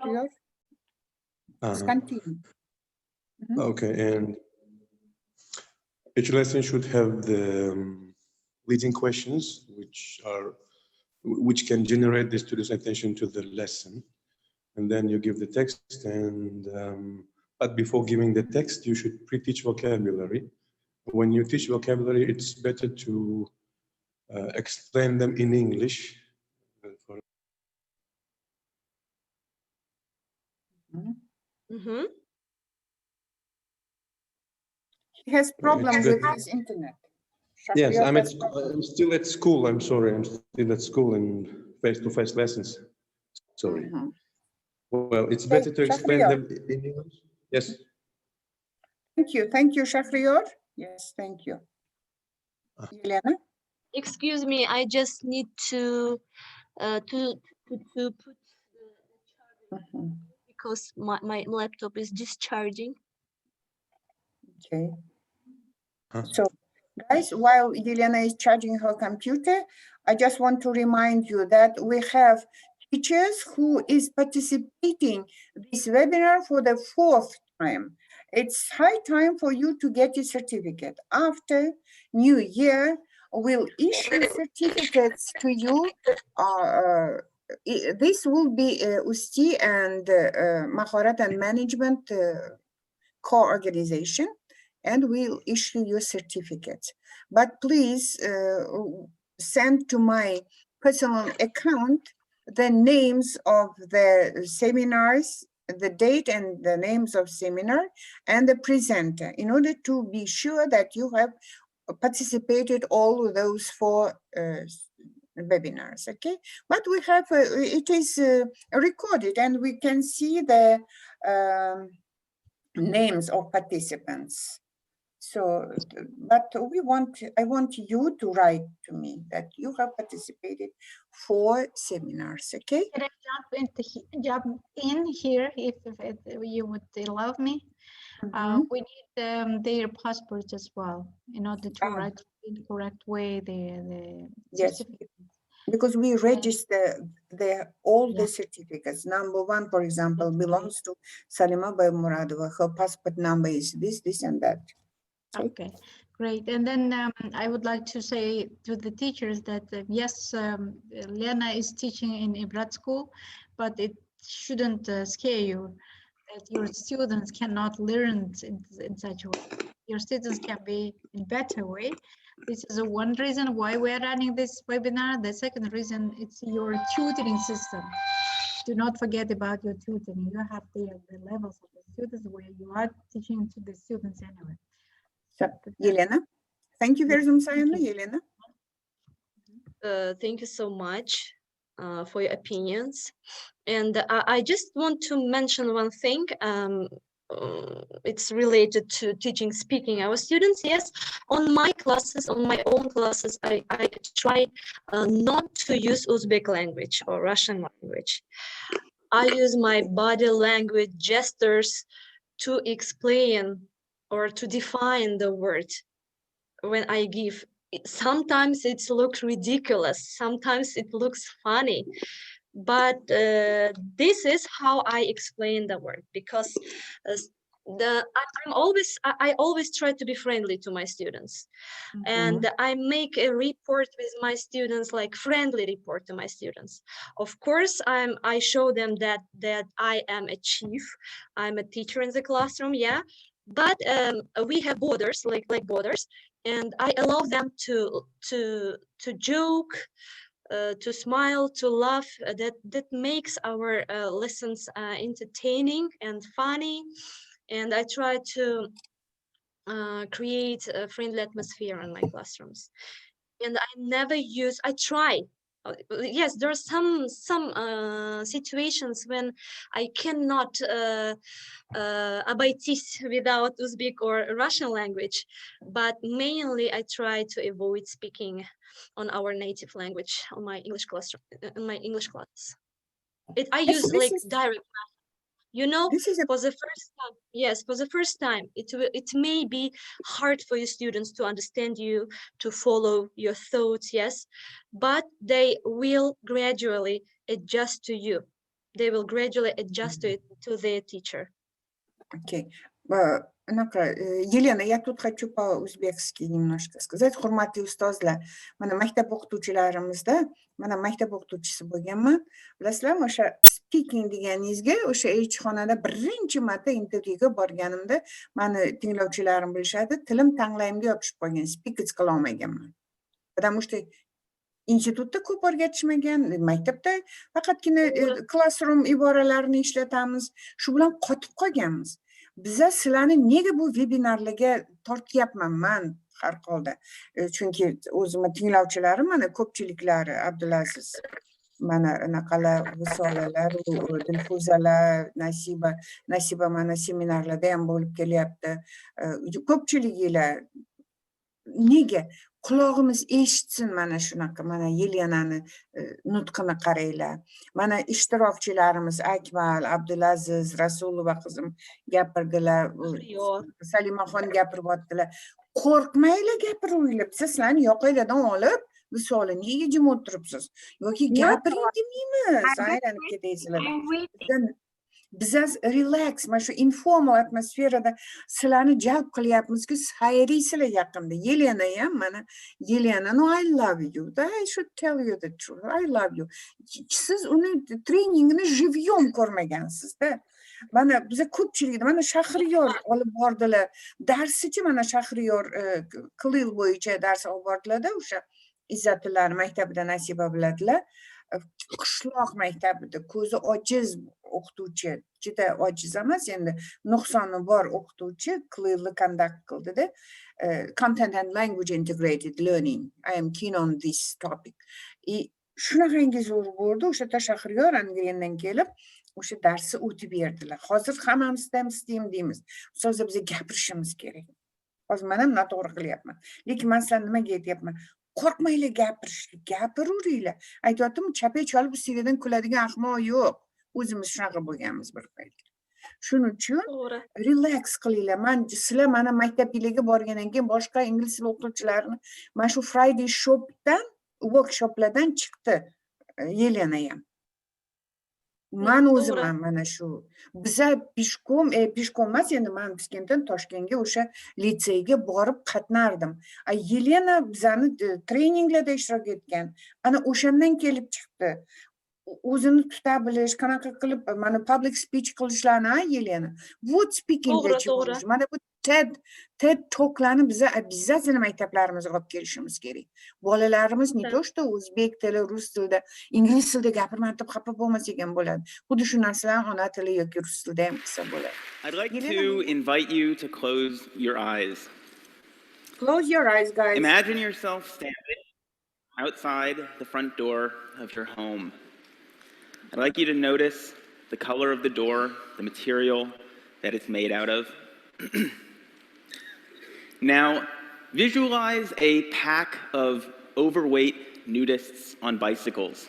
Yours? Continue. Okay, and each lesson should have the leading questions, which can generate the students' attention to the lesson, and then you give the text. And but before giving the text, you should pre-teach vocabulary. When you teach vocabulary, it's better to explain them in English. He has problem with his internet. Yes, I'm still at school. I'm sorry, I'm still at school in face-to-face lessons. Sorry. Well, it's better to explain them in English. Yes. Thank you, Shahriyor. Yes, thank you. Elena? Excuse me, I just need to put the charger because my laptop is discharging. Okay. So, guys, while Elena is charging her computer, I just want to remind you that we have teachers who is participating this webinar for the 4th time. It's high time for you to get your certificate. After New Year, we'll issue certificates to you. This will be UzTEA and Maharat and Management co-organization, and we'll issue you certificates. But please send to my personal account the names of the seminars, the date and the names of seminar, and the presenter, in order to be sure that you have participated all of those 4 webinars, okay? But we have, it is recorded, and we can see the names of participants. So, but I want you to write to me that you have participated 4 seminars, okay? Can I jump in here if you would allow me? We need their passports as well in order to write in the correct way the certificate. Because we register all the certificates. Number 1, for example, belongs to Salima Muradova. Her passport number is this, and that. Okay, great. And then I would like to say to the teachers that yes, Lena is teaching in Ibrat school, but it shouldn't scare you that your students cannot learn in such a way. Your students can be in better way. This is one reason why we're running this webinar. The second reason, it's your tutoring system. Do not forget about your tutoring. You have the levels of the students where you are teaching to the students anyway. So, Elena, thank you very much, Elena. Thank you so much for your opinions. And I just want to mention one thing. It's related to teaching speaking our students. Yes, on my classes, on my own classes, I try not to use Uzbek language or Russian language. I use my body language gestures to explain or to define the word when I give. Sometimes it looks ridiculous, sometimes it looks funny, but this is how I explain the word, because I always try to be friendly to my students, and I make a report with my students, like friendly report to my students. Of course, I show them that I am a chief, I'm a teacher in the classroom, yeah, but we have borders, like borders, and I allow them to joke, to smile, to laugh. That makes our lessons entertaining and funny. And I try to create a friendly atmosphere in my classrooms. And I try. Yes, there are some situations when I cannot обойтись without Uzbek or Russian language, but mainly I try to avoid speaking on our native language on my English class. I use like direct. You know, for the first time, yes, for the first time, it may be hard for your students to understand you, to follow your thoughts, yes, but they will gradually adjust to you. They will gradually adjust to their teacher. Окей. Елена, я тут хочу по-узбекски немножко сказать. Hurmatli ustozlar, mana maktab o'qituvchilarimizda, mana maktab o'qituvchisi bo'lganman. Bilasizlarmi, o'sha speaking deganingizga, o'sha elchixonada birinchi marta intervyuga borganimda, mani tinglovchilarim bilishadi, tilim tanglayimga yopishib qolgan, speak qila olmaganman. Потому что institutda ko'p o'rgatishmagan, maktabda faqatgina classroom iboralarini ishlatamiz, shu bilan qotib qolganmiz. Biza sizlarni nega bu vebinarlarga tortyapman man har holda? Chunki o'zimni tinglovchilarim mana ko'pchiliklari Abdulaziz, mana anaqalar Visolalar, Dilfuzalar, Nasiba mana seminarlarda ham bo'lib kelyapti. Ko'pchiliginglar nega qulog'imiz eshitsin mana shunaqa, mana Yelenani nutqini qaranglar. Mana ishtirokchilarimiz Akmal, Abdulaziz, Rasulova qizim gapirdilar, Salimaxon gapiryaptilar. Qo'rqmanglar gapiringlar. Biz sizlarni yoqanglardan olib, Visola nega jim o'tiribsiz? Yoki gapiring demaymiz. Aylanib ketaysizlar. Biz relax, mana shu informal atmosferada sizlarni jalb qilyapmizki, sayraysizlar yaqinda. Yelena ham mana Yelena, no, I love you. I should tell you the truth. I love you. Siz uni treningini живьем ko'rmagansiz-da. Mana biz ko'pchilikda mana Shahriyor olib bordilar. Darsichi mana Shahriyor Qilil bo'yicha dars olib bordilar-da, o'sha Izzatullar maktabida Nasiba biladilar. Qishloq maktabida ko'zi ojiz o'qituvchi, juda ojiz emas, endi nuqsoni bor o'qituvchi Qililni conduct qildida. Content and language integrated learning. I am keen on this topic. Shunaqangi zo'r bo'ldi, o'sha Shahriyor Angrendan kelib o'sha darsni o'tib berdilar. Hozir hammamiz ham istaymiz deymiz. Ustoz bizga gapirishimiz kerak. Hozir men ham noto'g'ri qilyapman. Lekin men sizlarga nimaga aytyapman? Qo'rqmanglar gapirishga, gapiravringlar. Aytyaptim, chapay cholib ustidan kuladigan ahmoq yo'q. O'zimiz shunaqa bo'lganmiz bir payt. Shuning uchun relax qilinglar. Men sizlar mana maktablarga borgandan keyin boshqa ingliz tili o'qituvchilarini mana shu Friday shopdan, workshoplardan chiqdi Yelena ham. Men o'zim mana shu biza pishkom emas, endi men Piskentdan Toshkentga o'sha litseyga borib qatnardim. Yelena bizani treninglarda ishtirok etgan. Ana o'shandan kelib chiqdi. O'zini tuta bilish, qanaqa qilib mana public speech qilishlarni, Yelena. Вот speakingda chiqish. Mana bu TED talklarni biza обязательно maktablarimizga olib kelishimiz kerak. Bolalarimiz ne to что o'zbek tili, rus tilida, ingliz tilida gapirmay deb xafa bo'lmasa ham bo'ladi. Xuddi shu narsalarni ona tili yoki rus tilida ham qilsa bo'ladi. I'd like to invite you to close your eyes. Close your eyes, guys. Imagine yourself standing outside the front door of your home. I'd like you to notice the color of the door, the material that it's made out of. Now, visualize a pack of overweight nudists on bicycles.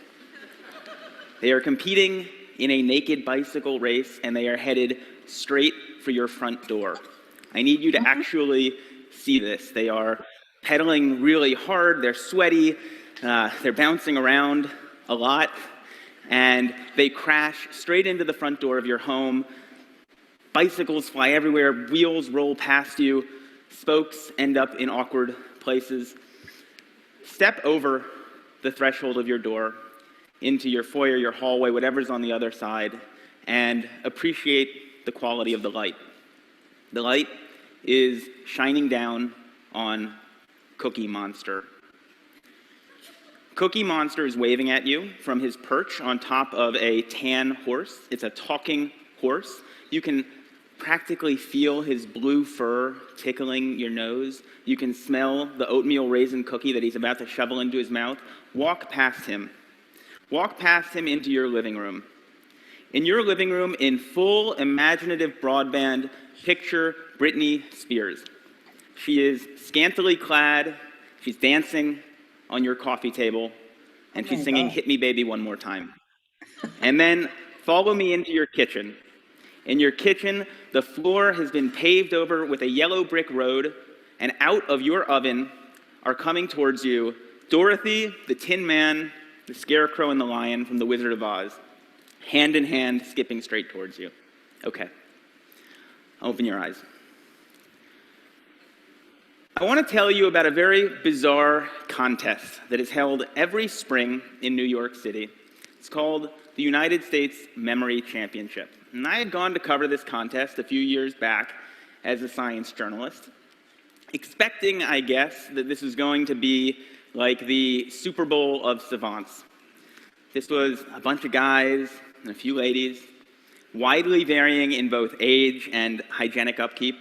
They are competing in a naked bicycle race and they are headed straight for your front door. I need you to actually see this. They are pedaling really hard, they're sweaty, they're bouncing around a lot, and they crash straight into the front door of your home. Bicycles fly everywhere, wheels roll past you, spokes end up in awkward places. Step over the threshold of your door into your foyer, your hallway, whatever's on the other side, and appreciate the quality of the light. The light is shining down on Cookie Monster. Cookie Monster is waving at you from his perch on top of a tan horse. It's a talking horse. You can practically feel his blue fur tickling your nose. You can smell the oatmeal raisin cookie that he's about to shovel into his mouth. Walk past him. Walk past him into your living room. In your living room, in full imaginative broadband, picture Britney Spears. She is scantily clad, she's dancing on your coffee table, and she's singing Hit Me Baby One More Time. And then follow me into your kitchen. In your kitchen, the floor has been paved over with a yellow brick road, and out of your oven are coming towards you Dorothy, the Tin Man, the Scarecrow, and the Lion from The Wizard of Oz, hand in hand, skipping straight towards you. Okay. Open your eyes. I want to tell you about a very bizarre contest that is held every spring in New York City. It's called the United States Memory Championship. And I had gone to cover this contest a few years back as a science journalist, expecting, I guess, that this was going to be like the Super Bowl of savants. This was a bunch of guys and a few ladies, widely varying in both age and hygienic upkeep.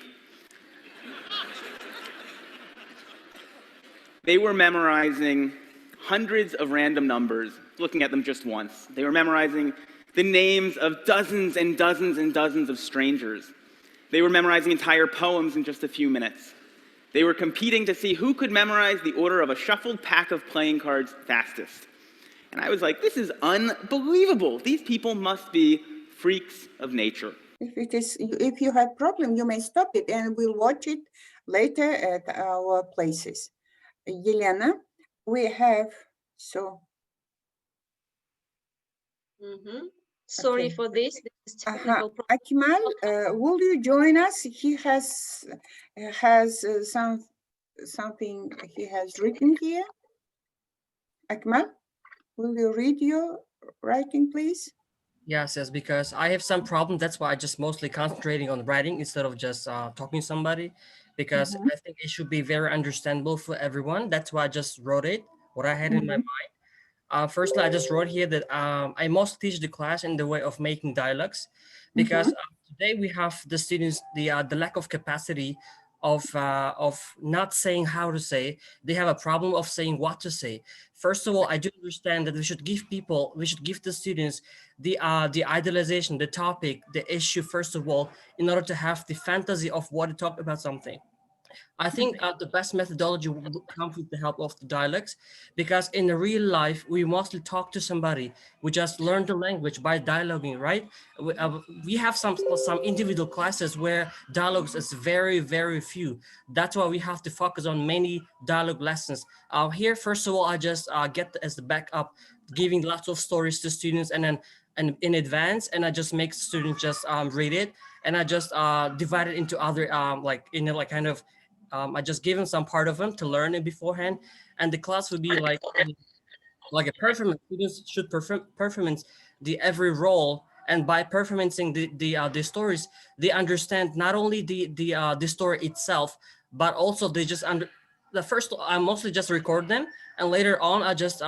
They were memorizing hundreds of random numbers, looking at them just once. They were memorizing the names of dozens and dozens and dozens of strangers. They were memorizing entire poems in just a few minutes. They were competing to see who could memorize the order of a shuffled pack of playing cards fastest. And I was like, this is unbelievable. These people must be freaks of nature. If you have problem, you may stop it and we'll watch it later at our places. Elena, we have Sorry okay. for this. This is technical problem. Akmal, will you join us? He has something he has written here. Akmal, will you read your writing, please? Yes, because I have some problem. That's why I just mostly concentrating on writing instead of just talking to somebody, because I think it should be very understandable for everyone. That's why I just wrote it, what I had in my mind. Firstly, I just wrote here that I mostly teach the class in the way of making dialogues, because today we have the students, the lack of capacity of not saying how to say. They have a problem of saying what to say. First of all, I do understand that we should give the students the idealization, the topic, the issue, first of all, in order to have the fantasy of what to talk about something. I think the best methodology will come with the help of the dialects, because in the real life, we mostly talk to somebody. We just learn the language by dialoguing, right? We have some individual classes where dialogues is very, very few. That's why we have to focus on many dialogue lessons. Here, first of all, I just get as the backup, giving lots of stories to students, and then in advance, and I just make students just read it, and I just divide it into other I just give them some part of them to learn it beforehand, and the class would be like a performance. Students should performance the every role, and by performancing the stories, they understand not only the story itself, but also they just the first. I mostly just record them, and later on I just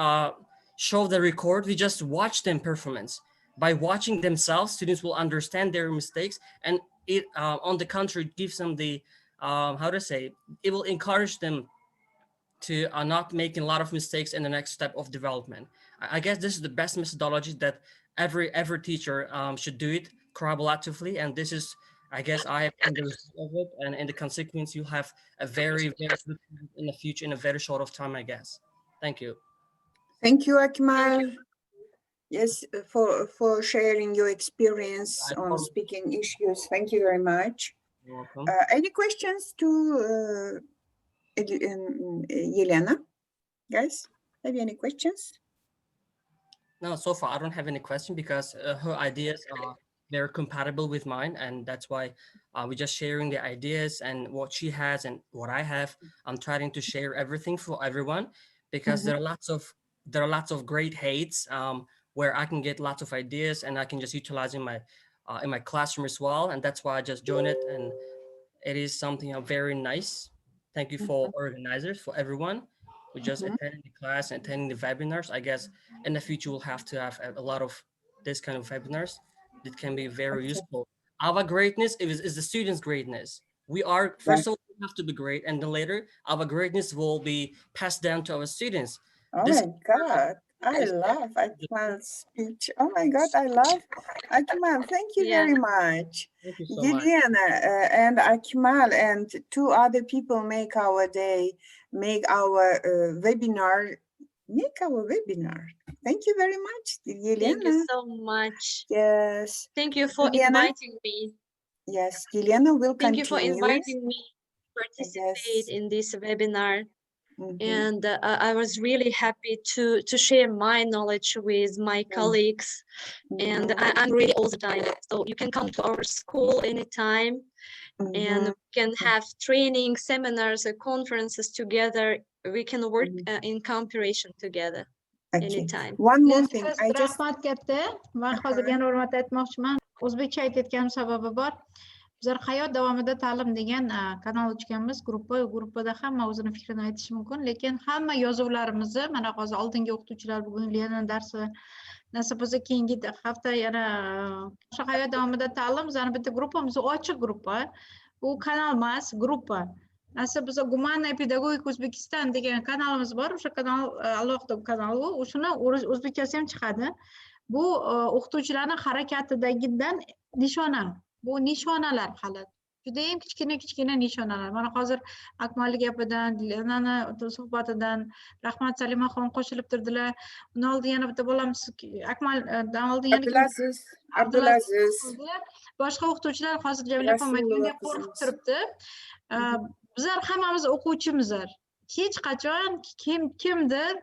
show the record. We just watch them performance. By watching themselves, students will understand their mistakes, and it on the contrary gives them the how to say, it will encourage them to not making a lot of mistakes in the next step of development. I guess this is the best methodology that every teacher should do it collaboratively, and this is, I guess, I have in the result of it, and in the consequence, you have a very, very good in the future in a very short of time, I guess. Thank you. Thank you, Akmal. Yes, for sharing your experience on speaking issues. Thank you very much. You're welcome. Any questions to Yelena? Guys, have you any questions? No, so far I don't have any question, because her ideas are very compatible with mine, and that's why we're just sharing the ideas and what she has and what I have. I'm trying to share everything for everyone, because there are lots of great hates where I can get lots of ideas, and I can just utilize in my classroom as well, and that's why I just joined it, and it is something very nice. Thank you for organizers, for everyone who just attending the class and attending the webinars. I guess in the future we'll have to have a lot of this kind of webinars that can be very useful our greatness is the students' greatness. We are, first of all, we have to be great, and then later our greatness will be passed down to our students. Oh This my God, I love Akmal's speech. Oh my God, I love Akmal. Thank you very much. Thank you so much. Yelena and Akmal and 2 other people make our day, make our webinar. Thank you very much, Yelena. Thank you so much. Yes. Thank you for Yelena? inviting me. Yes, Yelena will Thank continue. you for inviting me to participate in this webinar. And I was really happy to share my knowledge with my colleagues. And I'm ready all the time. So you can come to our school anytime. And we can have training, seminars, conferences together. We can work in cooperation together anytime. One more thing. I just rahmat katta. Men hozir yana o'rnatib aytmoqchiman. O'zbekcha aytayotganim sababi bor. Bizlar hayot davomida ta'lim degan kanal ochganmiz, gruppada hamma o'zini fikrini aytishi mumkin, lekin hamma yozuvlarimizni mana hozir oldingi o'qituvchilar bugun Lena darsi nasib bo'lsa keyingi hafta yana o'sha hayot davomida ta'lim bizning bitta gruppamiz ochiq gruppa. U kanal emas, gruppa. Nasib bo'lsa Gumaniy Pedagogik O'zbekiston degan kanalimiz bor. O'sha kanal alohida kanal u. Shuni o'zbekchasi ham chiqadi. Bu o'qituvchilarning harakatidagidan nishona. Bu nishonalar hali. Juda ham kichkina nishonalar. Mana hozir Akmalning gapidan, Lenani suhbatidan Rahmat Salimaxon qo'shilib turdilar. Undan oldin yana bitta bolamiz Akmaldan oldin yana Abdulaziz. Boshqa o'qituvchilar hozir Jamila opam aytgandek qo'rqib turibdi. Bizlar hammamiz o'quvchimizlar. Hech qachon kimdir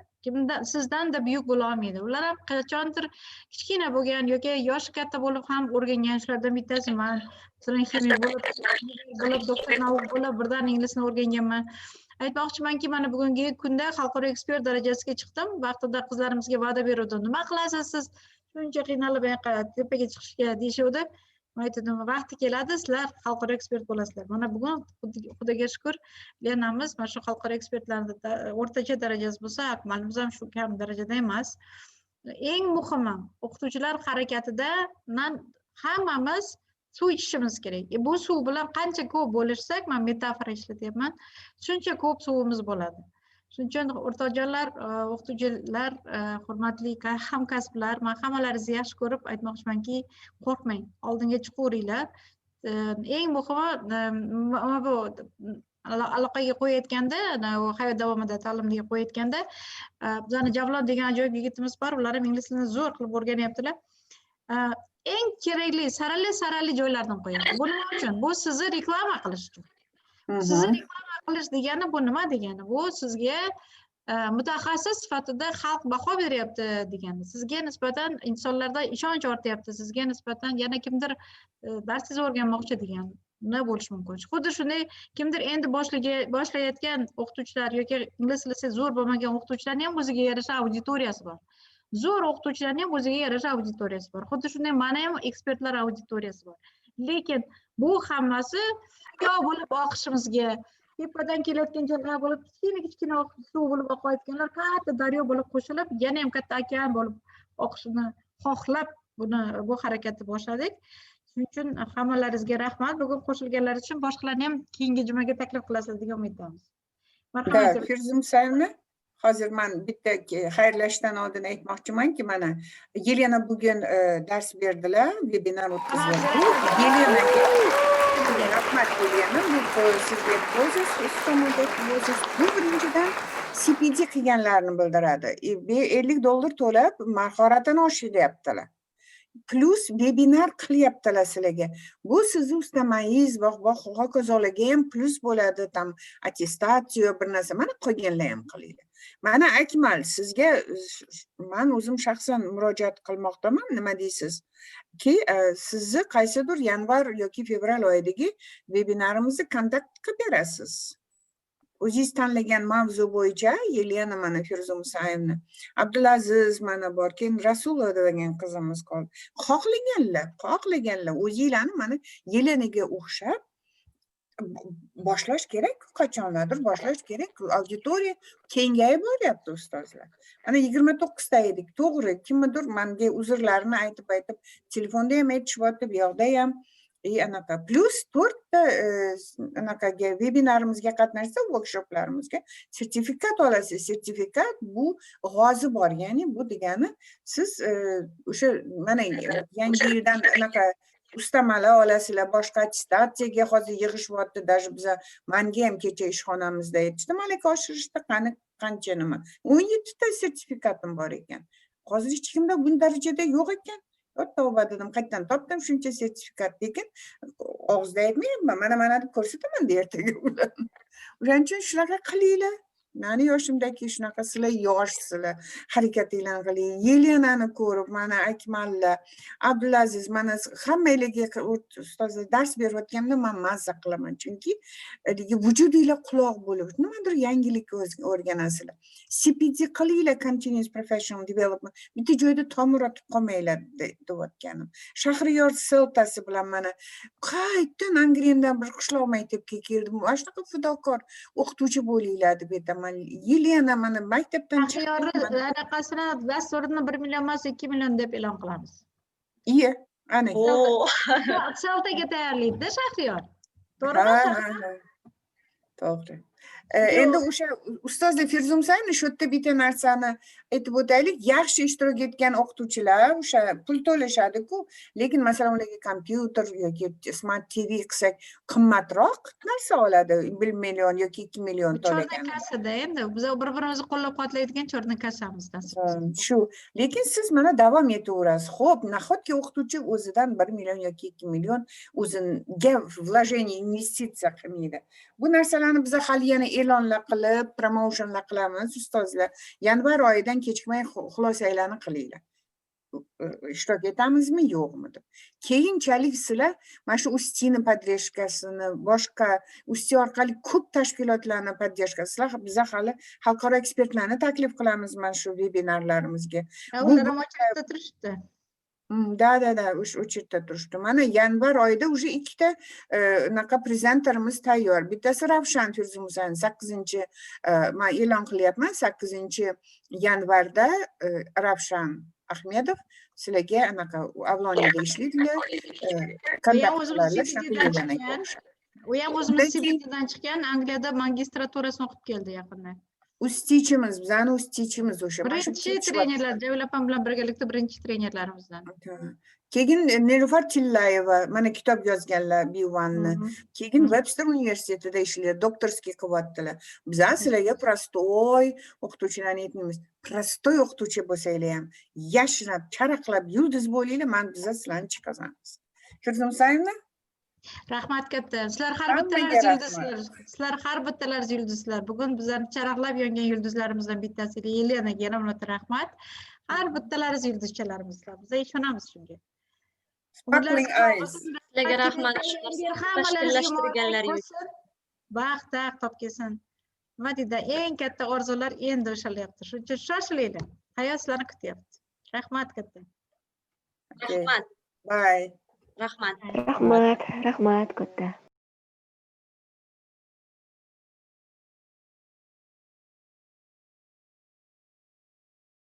sizdan-da buyuk bo'la olmaydi. Ular ham qachondir kichkina bo'lgan yoki yoshi katta bo'lib ham o'rgangan shulardan bittasiman. Masalan, ximiya bo'lib, doktor nauk bo'lib, birdan inglizni o'rganganman. Aytmoqchimanki, mana bugungi kunda xalqaro ekspert darajasiga chiqdim. Vaqtida qizlarimizga va'da beruvdim. Nima qilasiz siz? Shuncha qiynalib tepaga chiqishga deyishuvdi. Men aytdim, vaqti keladi, sizlar xalqaro ekspert bo'lasizlar. Mana bugun Xudoga shukr, Lenamiz mana shu xalqaro ekspertlarda o'rtacha darajasi bo'lsa, Akmalimiz ham shu kam darajada emas. Eng muhimi, o'qituvchilar harakatida hammamiz suv ichishimiz kerak. Bu suv bilan qancha ko'p bo'lishsak, men metafora ishlatyapman, shuncha ko'p suvimiz bo'ladi. Shuning uchun o'rtoqjonlar, o'qituvchilar, hurmatli hamkasblar, men hammalaringizni yaxshi ko'rib aytmoqchimanki, qo'rqmang, oldinga chiqaveringlar. Eng muhimi bu aloqaga qo'yayotganda, hayot davomida ta'limga qo'yayotganda, bizning Javlon degan ajoyib yigitimiz bor, ular ham ingliz tilini zo'r qilib o'rganyaptilar. Eng kerakli sarali joylardan qo'yadi. Bu nima uchun? Bu sizni reklama qilish uchun. Sizni reklama qilish degani bu nima degani? Bu sizga mutaxassis sifatida xalq baho beryapti degani. Sizga nisbatan insonlarda ishonch ortyapti. Sizga nisbatan yana kimdir darsingizni o'rganmoqchi degani. Nima bo'lishi mumkin? Xuddi shunday kimdir endi boshlayotgan o'qituvchilar yoki ingliz tilida zo'r bo'lmagan o'qituvchilarning ham o'ziga yarasha auditoriyasi bor. Zo'r o'qituvchilarning ham o'ziga yarasha auditoriyasi bor. Xuddi shunday mana ham ekspertlar auditoriyasi bor. Lekin bu hammasi yo'q bo'lib oqishimizga, tepadan kelayotgan jilg'a bo'lib, kichkina suv bo'lib oqayotganlar katta daryo bo'lib qo'shilib, yana ham katta okean bo'lib oqishini xohlab bu harakatni boshladik. Shuning uchun hammalaringizga rahmat. Bugun qo'shilganlar uchun boshqalarni ham keyingi jumaga taklif qilasiz degan umiddamiz. Marhamat. Feruza Musaevna, hozir men bitta xayrlashdan oldin aytmoqchimanki, mana Elena bugun dars berdilar, webinar o'tkazdilar. Elenaga rahmat Elena, bu sizga bu birinchidan CPD qilganlarni bildiradi. $50 to'lab mahoratini oshiryaptilar. Plus webinar qilyaptilar sizlarga. Bu sizni ustamangiz va hokazolarga ham plus bo'ladi, tam attestatsiya bir narsa. Mana qolganlar ham qilinglar. Mana Akmal, sizga men o'zim shaxsan murojaat qilmoqdaman. Nima deysiz? Ki sizni qaysidir yanvar yoki fevral oyidagi webinarimizni kontakt qilib berasiz. O'zingiz tanlagan mavzu bo'yicha Elena mana Feruza Musaevna, Abdulaziz mana bor, keyin Rasulova degan qizimiz qoldi. Xohlaganlar o'zinglarni mana Elenaga o'xshab boshlash kerak, qachonlardir boshlash kerak. Auditoriya kengayib boryapti ustozlar. Mana 29 ta edik, to'g'ri, kimdir menga uzrlarini aytib telefonda ham aytishyapti, bu yoqda ham anaqa plus 4 ta anaqaga webinarimizga qatnashsa, workshoplarimizga sertifikat olasiz. Sertifikat bu g'ozi bor, ya'ni bu degani siz o'sha mana yangi yildan anaqa ustamalar olasizlar, boshqa attestatsiyaga hozir yig'ishyapti, даже biza menga ham kecha ishxonamizda aytishdi, malaka oshirishda qancha nima 17 ta sertifikatim bor ekan. Hozir hech kimda bu darajada yo'q ekan. Tavba dedim, qayerdan topdim shuncha sertifikat, lekin og'izda aytmayapman, mana deb ko'rsataman ertaga ularni. O'shaning uchun shunaqa qilinglar. Mani yoshimdagi shunaqa sizlar yoshsizlar, harakatinglarni qiling. Yelenani ko'rib, mana Akmallar, Abdulaziz, mana hammanglarga ustozlar dars berayotganda men mazza qilaman, chunki vujudinglar quloq bo'lib, nimadir yangilik o'rganasizlar. CPD qilinglar, continuous professional development. Bitta joyda tomir otib qolmanglar deyotganim. Shahriyor seltasi bilan mana qayerdan Angrendan bir qishloq maktabga keldim. Mana shunaqa fidokor o'qituvchi bo'linglar deb aytaman. Yelena mana maktabdan chiqdim. Anaqasini dasturini 1 million emas 2 million deb e'lon qilamiz. Iya, ana. Seltaga tayyorlaydi-da Shahriyor. To'g'rimi? To'g'ri. Endi o'sha ustozlar Feruza Musaevna shu yerda bitta narsani aytib o'taylik. Yaxshi ishtirok etgan o'qituvchilar o'sha pul to'lashadi-ku, lekin masalan ularga kompyuter yoki smart TV qilsak qimmatroq narsa oladi. 1 million yoki 2 million to'lagan. Chorna kassada endi biz bir-birimizni qo'llab-quvvatlaydigan chorna kassamizdan. Shu. Lekin siz mana davom etaverasiz. Xo'p, nahotki o'qituvchi o'zidan 1 million yoki 2 million o'ziga вложение, investitsiya qilmaydi. Bu narsalarni biz hali yana e'lonlar qilib, promotionlar qilamiz ustozlar. Yanvar oyidan kechikmay xulosalarni qilinglar. Ishtirok etamizmi, yo'qmi deb. Keyinchalik sizlar mana shu UzTEAni podдержкасini, boshqa UzTEA orqali ko'p tashkilotlarni podдержкасini biz hali xalqaro ekspertlarni taklif qilamiz mana shu webinarlarimizga. Ular ham ochilib turishdi. Da, o'sha yerda turishdi. Mana yanvar oyida уже 2 ta naqa prezenterimiz tayyor. Bittasi Ravshan Feruza Musaevna 8-chi men e'lon qilyapman. 8-yanvarda Ravshan Ahmedov sizlarga anaqa Avloniyada ishlaydilar. U ham o'zimiz CBTdan chiqqan, Angliyada magistraturasini o'qib keldi yaqinda. UzTEAchimiz, bizani UzTEAchimiz o'sha. Birinchi trenerlar, Davlatobad bilan birgalikda birinchi trenerlarimizdan. Keyin Nilufar Tillayeva mana kitob yozganlar B1ni. Keyin Webster universitetida ishlaydi, doktorskiy qilyaptilar. Biz sizlarga prostoy o'qituvchilarni aytmaymiz. Prostoy o'qituvchi bo'lsanglar ham yashnab, charaqlab, yulduz bo'linglar, men biz sizlarni chiqazamiz. Feruza Musaevna? Rahmat katta. Sizlar har bittalaringiz yulduzlar. Sizlar har bittalaringiz yulduzlar. Bugun bizlarni charaqlab yongan yulduzlarimizdan bittasi Elenaga yana rahmat. Har bittalaringiz yulduzchalarimizlar. Biz ishonamiz shunga. Sparkling eyes. Sizlarga rahmat. Tashkillashtirganlar uchun. Baxt topkesin. Nima deydi? Eng katta orzular endi o'shalyapti. Shuning uchun shoshilinglar. Hayot sizlarni kutyapti. Rahmat katta. Rahmat. Bye. Rahmat. Rahmat katta.